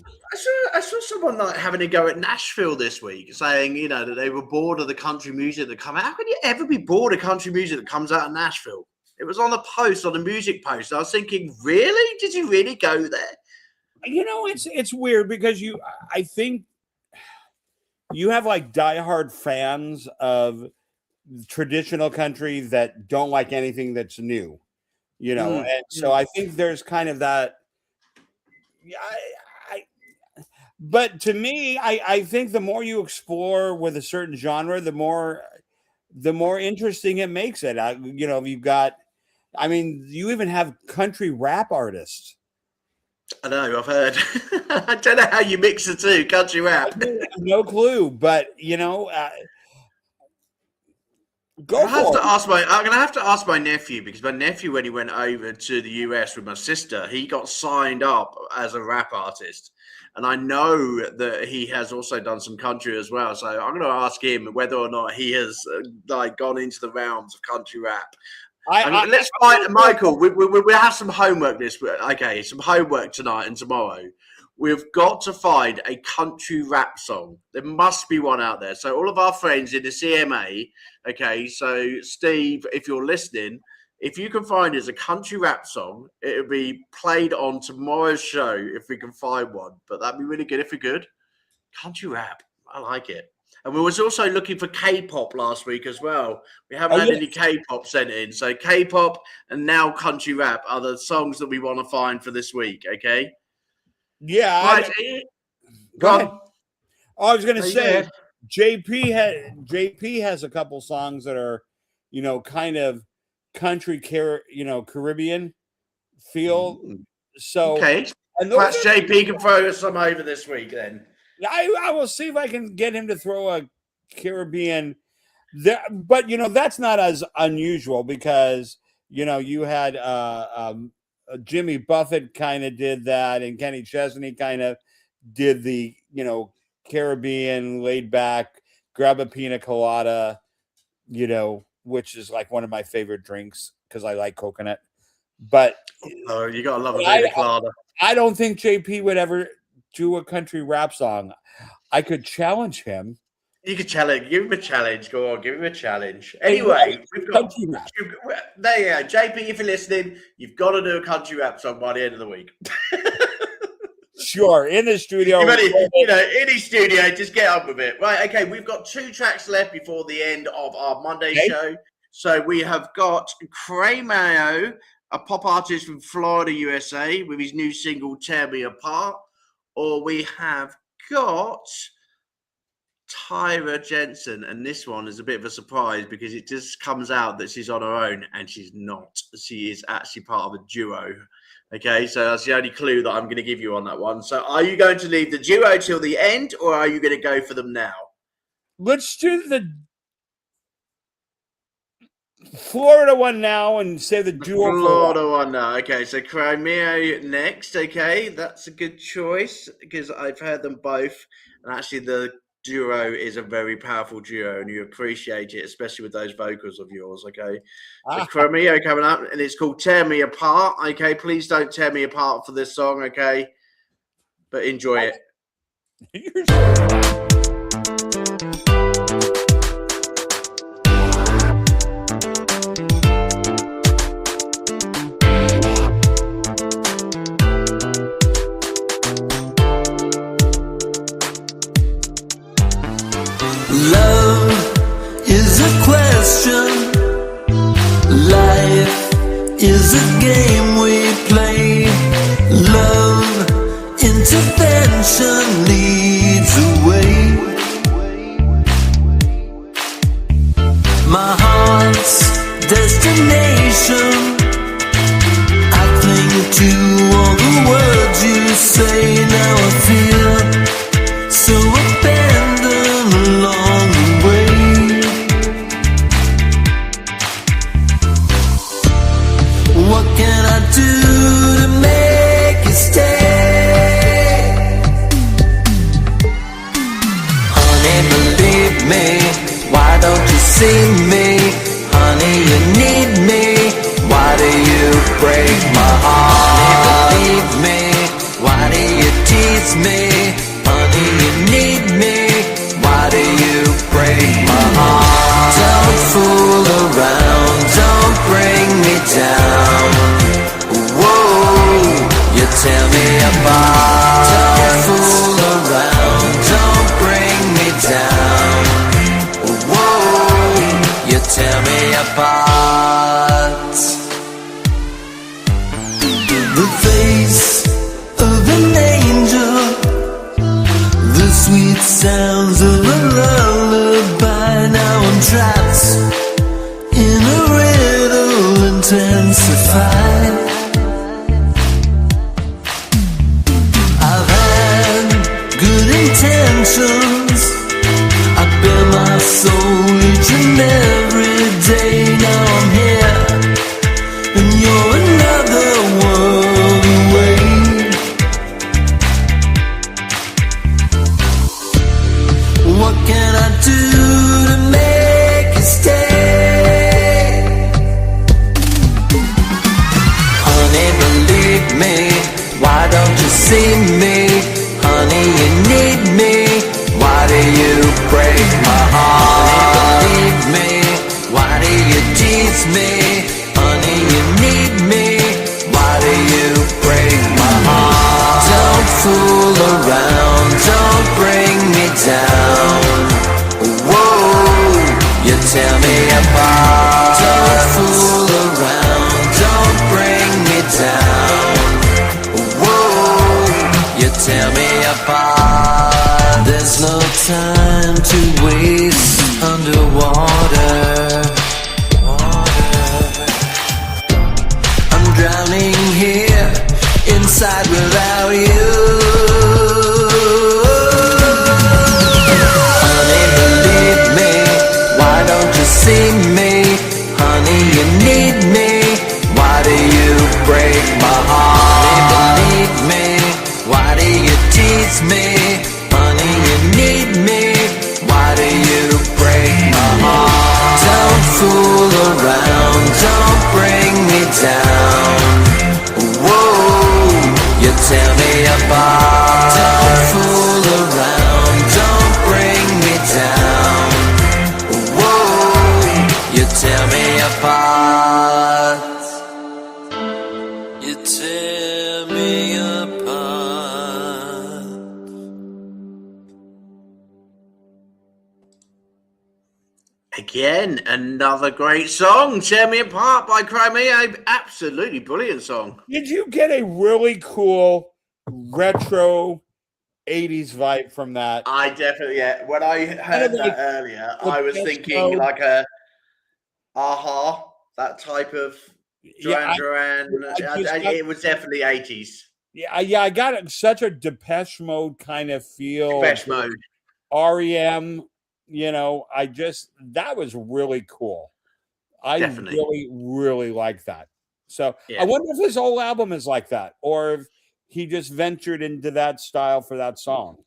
I saw someone like having a go at Nashville this week, saying, you know, that they were bored of the country music that come out. How can you ever be bored of country music that comes out of Nashville? It was on the post, on the music post. I was thinking, really? Did you really go there? You know, it's weird because I think you have like diehard fans of traditional country that don't like anything that's new, you know, and so I think there's kind of that. But to me, I think the more you explore with a certain genre, the more interesting it makes it. You know, you've got, I mean, you even have country rap artists. I know, I've heard. I don't know how you mix the two, country rap. No clue, but you know, I'm going to have to ask my nephew, because my nephew, when he went over to the US with my sister, he got signed up as a rap artist. And I know that he has also done some country as well. So I'm going to ask him whether or not he has like gone into the realms of country rap. Let's find Michael. We have some homework some homework tonight and tomorrow. We've got to find a country rap song. There must be one out there. So all of our friends in the CMA, okay, so Steve, if you're listening, if you can find us a country rap song, it'll be played on tomorrow's show if we can find one. But that'd be really good if we could. Country rap. I like it. And we was also looking for K-pop last week as well. We haven't had any K-pop sent in. So K-pop and now country rap are the songs that we want to find for this week, okay? Yeah. Right. Go ahead. Oh, I was going to say, JP has a couple songs that are, you know, kind of country, Caribbean feel. So, okay. Perhaps JP can throw us some over this week then. I will see if I can get him to throw a Caribbean there, but you know, that's not as unusual because, you know, you had Jimmy Buffett kind of did that, and Kenny Chesney kind of did the, you know, Caribbean laid back, grab a pina colada, you know, which is like one of my favorite drinks because I like coconut. But you gotta love a pina colada. I don't think JP would ever do a country rap song. I could challenge him. You could challenge. Give him a challenge. Go on, give him a challenge. Anyway, we've got there you go. JP, if you're listening, you've got to do a country rap song by the end of the week. Sure, in the studio. In the studio, just get on with it. Right, okay, we've got 2 tracks left before the end of our Monday show. So we have got Cray Mayo, a pop artist from Florida, USA, with his new single, Tear Me Apart. Or we have got Tyra Jensen, and this one is a bit of a surprise because it just comes out that she's on her own, and she's not. She is actually part of a duo. Okay, so that's the only clue that I'm going to give you on that one. So are you going to leave the duo till the end, or are you going to go for them now? Let's do the... Florida one now and say the duo. Florida one now. Okay, so Crimea next. Okay, that's a good choice because I've heard them both, and actually the duo is a very powerful duo, and you appreciate it, especially with those vocals of yours. Okay, so Crimea coming up, and it's called "Tear Me Apart." Okay, please don't tear me apart for this song. Okay, but enjoy it. Love is a question. Life is a game we play. Love intervention leads away. My heart's destination. I cling to all the words you say. Now I feel so abandoned along the way. What can I do to make you stay? Honey, believe me, why don't you see me? Honey, you need me, why do you break my heart? Honey, believe me, why do you tease me? Honey, you need me, why do you break my heart? Don't fool around, don't bring me down. Whoa, you tear me apart. Don't fool around, don't bring me down. Whoa, you tear me apart. The face of an angel, the sweet sounds of a lullaby. Now I'm trapped in a riddle intensified. I've had good intentions, I bear my soul each and every day. Now I'm here and you're another world away. What can I do to make you stay? Honey, believe me, why don't you see me? Honey, you need me, why do you break my heart? Honey, believe me, why do you tease me? Honey, you need me, why do you break my heart? Don't fool around, don't bring me down. Whoa, you tear me apart. Don't fool around, don't bring me down. Whoa, you tear me apart. There's no time to waste underwater. I'm drowning here inside without you. Honey, believe me, why don't you see me? Honey, you need me, why do you break my heart? Honey, believe me, why do you tease me? Honey, you need me, why do you break my heart? Don't fool around, don't bring me down. Whoa, you tear me apart. Don't fool around, don't bring me down. Whoa, you tear me apart. You tear me apart. Again, another great song, "Tear Me Apart" by Crimea. Absolutely brilliant song. Did you get a really cool retro 80s vibe from that? I definitely, yeah. When I heard that earlier, I was thinking like a Aha, that type of Duran Duran. It was definitely 80s. Yeah, I got such a Depeche Mode kind of feel. Depeche Mode. REM, that was really cool. I Definitely. really, really like that. So Yeah. I wonder if his whole album is like that, or if he just ventured into that style for that song.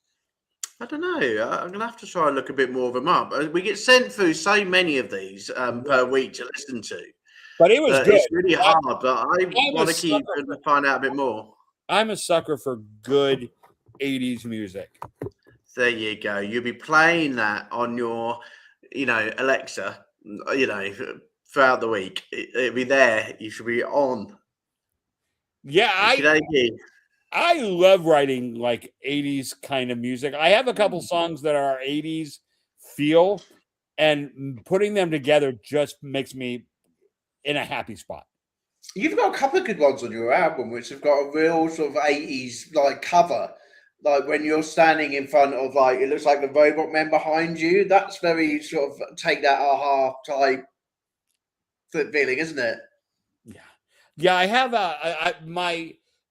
I don't know. I'm gonna have to try and look a bit more of them up. We get sent through so many of these per week to listen to, But it was but good. it's really hard. But I I'm a want to keep sucker and find out a bit more. I'm a sucker for good 80s music. There you go. You'll be playing that on your, Alexa, throughout the week. It'll be there. You should be on. Yeah, I love writing like 80s kind of music. I have a couple songs that are 80s feel, and putting them together just makes me in a happy spot. You've got a couple of good ones on your album, which have got a real sort of 80s like cover. Like when you're standing in front of like it looks like the Robot Men behind you. That's very sort of take that aha type feeling, isn't it? Yeah, I have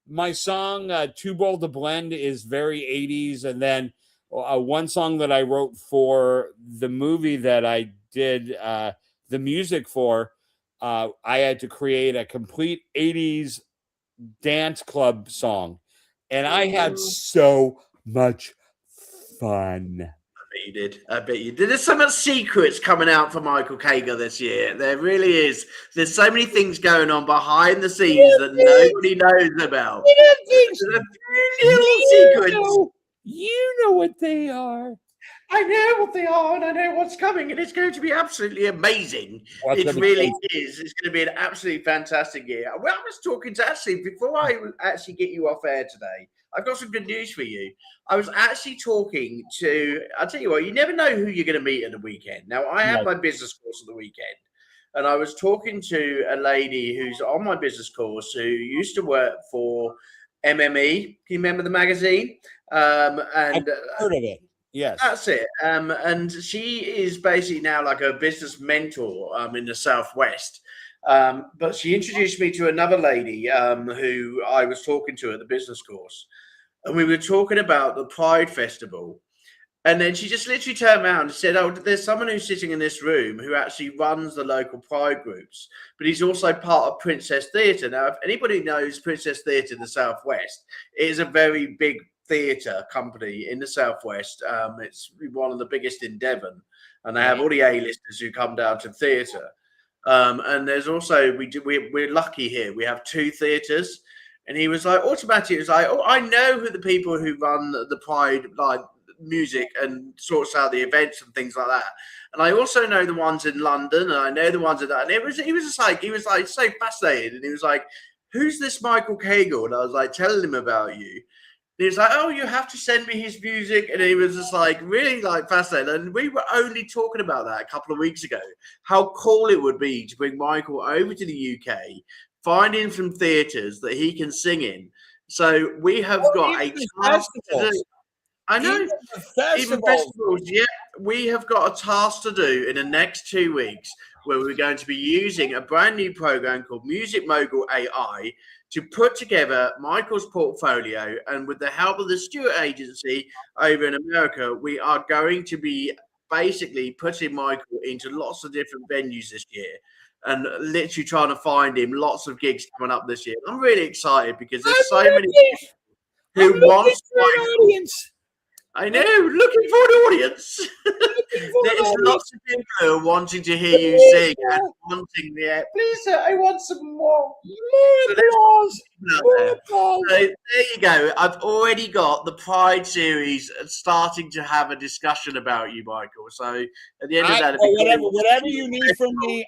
my song Too Bold to Blend is very 80s, and then one song that I wrote for the movie that I did the music for, I had to create a complete 80s dance club song, and I had so much fun. I bet you did. There's so much secrets coming out for Michael Cagle this year. There really is. There's so many things going on behind the scenes that nobody knows about. Little secrets. You know what they are. I know what they are, and I know what's coming, and it's going to be absolutely amazing. It really is. It's going to be an absolutely fantastic year. Well, I was talking to before I actually get you off air today, I've got some good news for you. I was actually talking to, I'll tell you what, you never know who you're going to meet at the weekend. Now, I have my business course at the weekend, and I was talking to a lady who's on my business course who used to work for MME. Can you remember the magazine? I've heard of it. Yes, that's it. And she is basically now like a business mentor in the Southwest. But she introduced me to another lady who I was talking to at the business course, and we were talking about the Pride Festival. And then she just literally turned around and said, "Oh, there's someone who's sitting in this room who actually runs the local Pride groups, but he's also part of Princess Theatre." Now, if anybody knows Princess Theatre in the Southwest, it is a very big theatre company in the Southwest. It's one of the biggest in Devon, and they have all the A-listers who come down to theatre. And there's also we're lucky here. We have 2 theatres, and he was like automatically. It was like, "Oh, I know who the people who run the Pride like music and sorts out the events and things like that. And I also know the ones in London, and I know the ones in that." And he was like so fascinated, and he was like, "Who's this Michael Cagle?" And I was like telling him about you. And he was like, "Oh, you have to send me his music." And he was just like really like fascinated. And we were only talking about that a couple of weeks ago, how cool it would be to bring Michael over to the UK, find him some theatres that he can sing in. So we have got a task to do. I know. Even festivals, yeah. We have got a task to do in the next 2 weeks where we're going to be using a brand new program called Music Mogul AI to put together Michael's portfolio. And with the help of the Stewart Agency over in America, we are going to be basically putting Michael into lots of different venues this year and literally trying to find him lots of gigs coming up this year. I'm really excited because there's so many people who want an audience. I know, looking for an audience. There's lots of people who are wanting to hear you sing and wanting the please, sir, I want some more. So there you go. I've already got the Pride series starting to have a discussion about you, Michael. So at the end of that, whatever you need from me,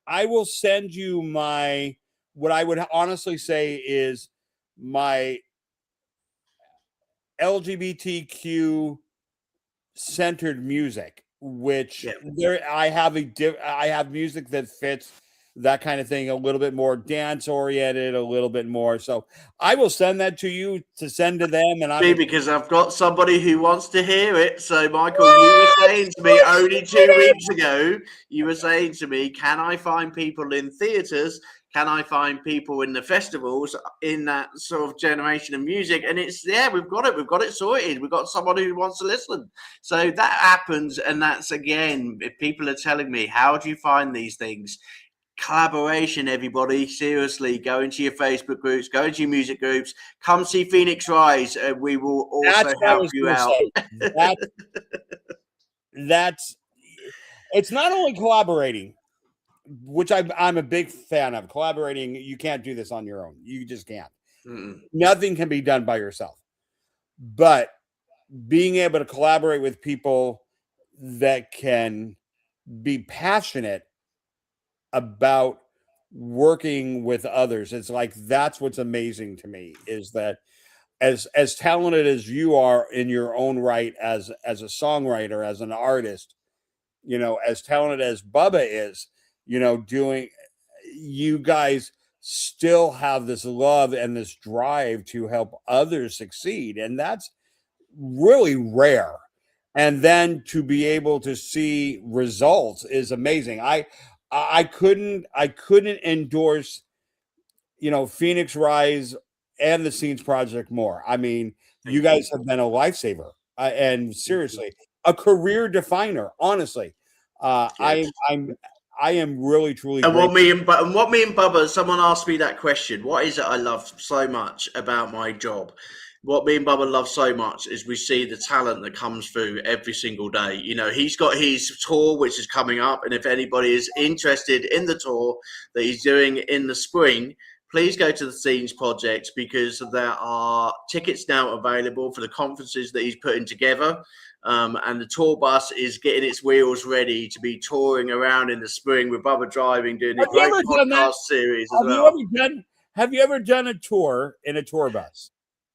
I will send you my, what I would honestly say is my LGBTQ centered music, which I have music that fits that kind of thing, a little bit more dance oriented, a little bit more. So I will send that to you to send to them. And because I've got somebody who wants to hear it. So Michael, you were saying to me only 2 weeks ago, you were saying to me, can I find people in theatres? Can I find people in the festivals in that sort of generation of music? And it's, we've got it sorted. We've got someone who wants to listen. So that happens. And that's, again, if people are telling me, how do you find these things? Collaboration, everybody. Seriously, go into your Facebook groups, go into your music groups, come see Phoenix Rise. We will also help you out. That's it's not only collaborating, which I'm a big fan of. Collaborating, you can't do this on your own. You just can't. Nothing can be done by yourself. But being able to collaborate with people that can be passionate about working with others, it's like that's what's amazing to me, is that as talented as you are in your own right as a songwriter, as an artist, you know, as talented as Bubba is, you know, doing, you guys still have this love and this drive to help others succeed, and that's really rare. And then to be able to see results is amazing. I couldn't endorse, you know, Phoenix Rise and the Scenes Project more. I mean, you guys have been a lifesaver, and seriously, a career definer. Honestly, I am really truly. And what me and Bubba, someone asked me that question. What is it I love so much about my job? What me and Bubba love so much is we see the talent that comes through every single day. You know, he's got his tour, which is coming up. And if anybody is interested in the tour that he's doing in the spring, please go to the Scenes Project, because there are tickets now available for the conferences that he's putting together. And the tour bus is getting its wheels ready to be touring around in the spring with Bubba driving, doing a great podcast series as well. Have you ever done a tour in a tour bus?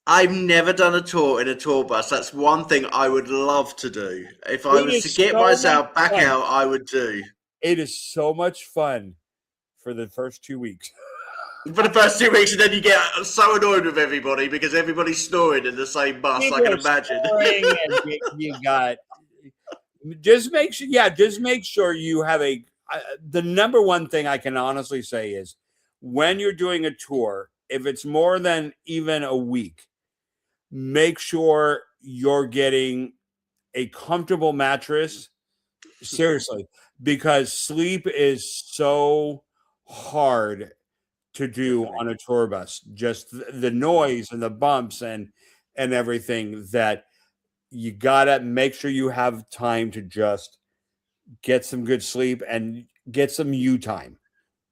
I've never done a tour in a tour bus. That's one thing I would love to do. If I was to get myself back out, I would do. It is so much fun for the first 2 weeks. For the first 2 weeks, and then you get so annoyed with everybody because everybody's snoring in the same bus. People, I can imagine. You got just make sure you have the number one thing I can honestly say is, when you're doing a tour, if it's more than even a week, make sure you're getting a comfortable mattress. Seriously, because sleep is so hard to do on a tour bus. Just the noise and the bumps and everything, that you gotta make sure you have time to just get some good sleep and get some you time.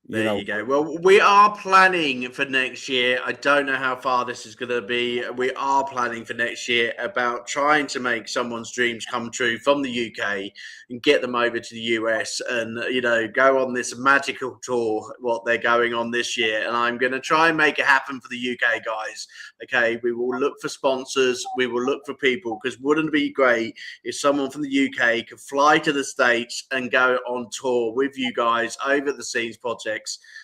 There you go. Well, we are planning for next year. I don't know how far this is going to be. We are planning for next year about trying to make someone's dreams come true from the UK and get them over to the US and, you know, go on this magical tour, what they're going on this year. And I'm going to try and make it happen for the UK guys. Okay. We will look for sponsors. We will look for people, because wouldn't it be great if someone from the UK could fly to the States and go on tour with you guys over the Scenes Project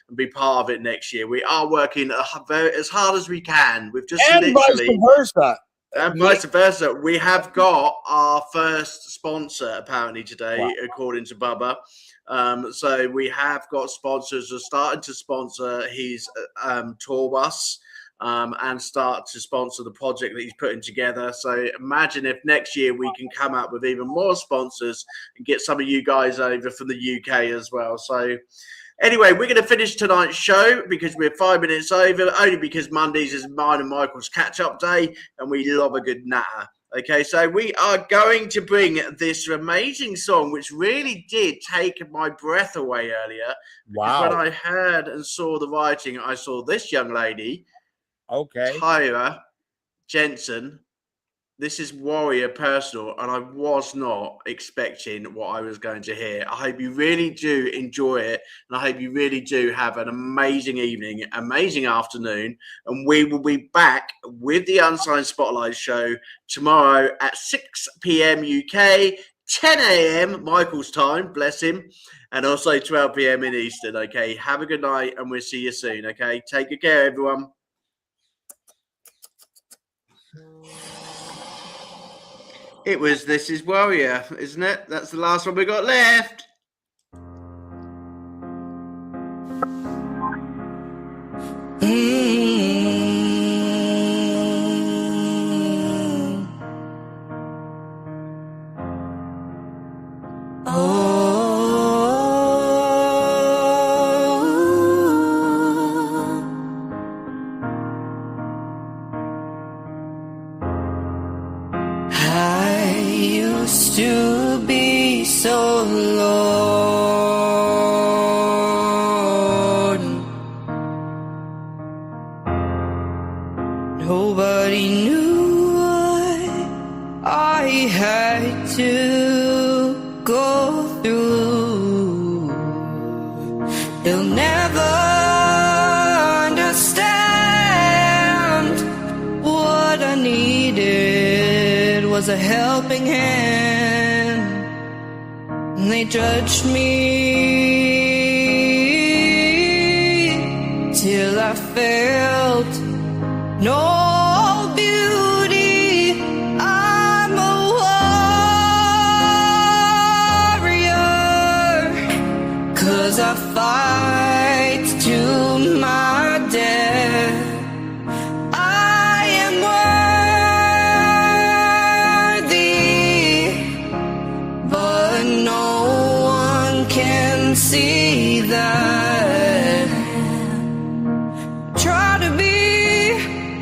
and be part of it next year. We are working as hard as we can. We've just and literally vice versa. We have got our first sponsor apparently today, according to Bubba. So we have got sponsors who are starting to sponsor his tour bus. And start to sponsor the project that he's putting together. So imagine if next year we can come up with even more sponsors and get some of you guys over from the UK as well. So anyway, we're going to finish tonight's show because we're 5 minutes over, only because Mondays is mine and Michael's catch-up day, and we love a good natter. Okay, so we are going to bring this amazing song, which really did take my breath away earlier. Wow. When I heard and saw the writing, I saw this young lady, okay, Tyra Jensen. This is Warrior Personal, and I was not expecting what I was going to hear. I hope you really do enjoy it, and I hope you really do have an amazing evening, amazing afternoon, and we will be back with the Unsigned Spotlight Show tomorrow at 6 p.m. UK, 10 a.m. Michael's time, bless him, and also 12 p.m. in Eastern, okay? Have a good night, and we'll see you soon, okay? Take good care, everyone. It was This Is Warrior, isn't it? That's the last one we got left. I used to be so alone. Nobody knew what I had to go through. They'll never understand what I needed was a helping hand. And they judged me till I felt no beauty. I'm a warrior, 'cause I fight to my death. I am worthy, but no one can see that. Try to be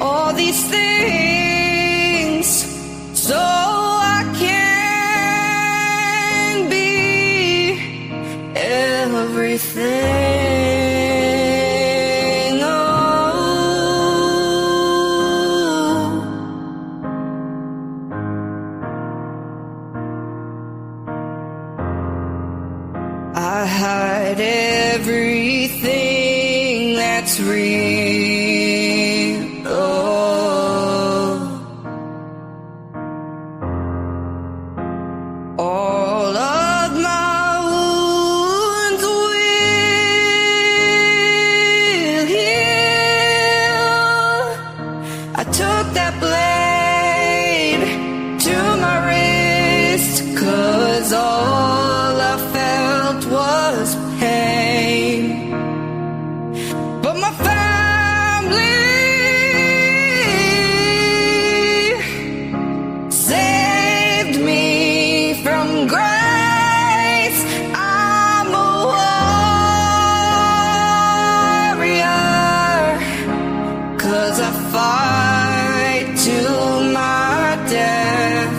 all these things so I can be everything. Oh, I hide everything that's real. All of my wounds will heal. I took that blade to my wrist, 'cause all I felt was pain. But my family saved me from grace. I'm a warrior, 'cause I fight to my death.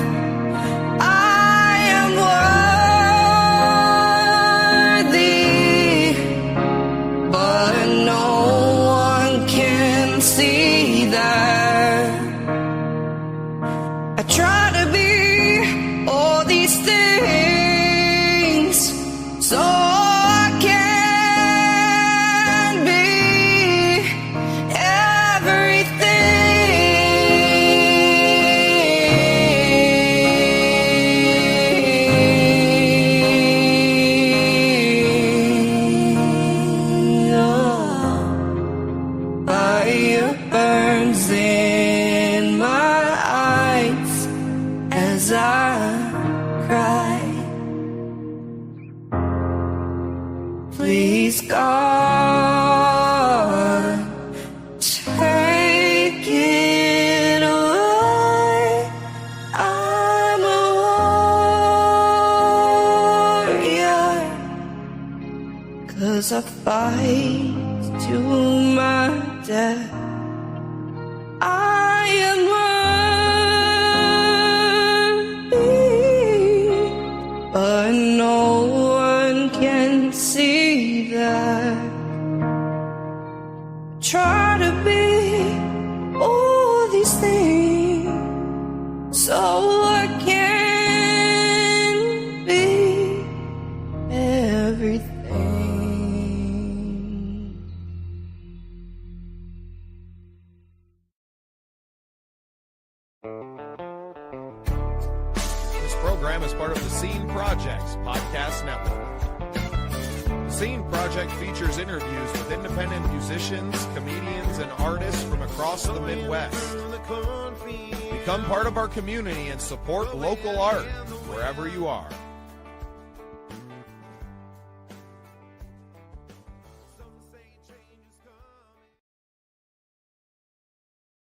I am worthy, but no one can see that. I try to be all these things so I can be everything. Oh. Fire burns in my eyes as I cry. Please, God, take it away. I'm a warrior, 'cause I fight to my death. I am worthy, but no one can see that. Try to be all these things so I can be everything. This program is part of the Scene Project's podcast network. The Scene Project features interviews with independent musicians, comedians, and artists from across the Midwest. Become part of our community and support local art wherever you are.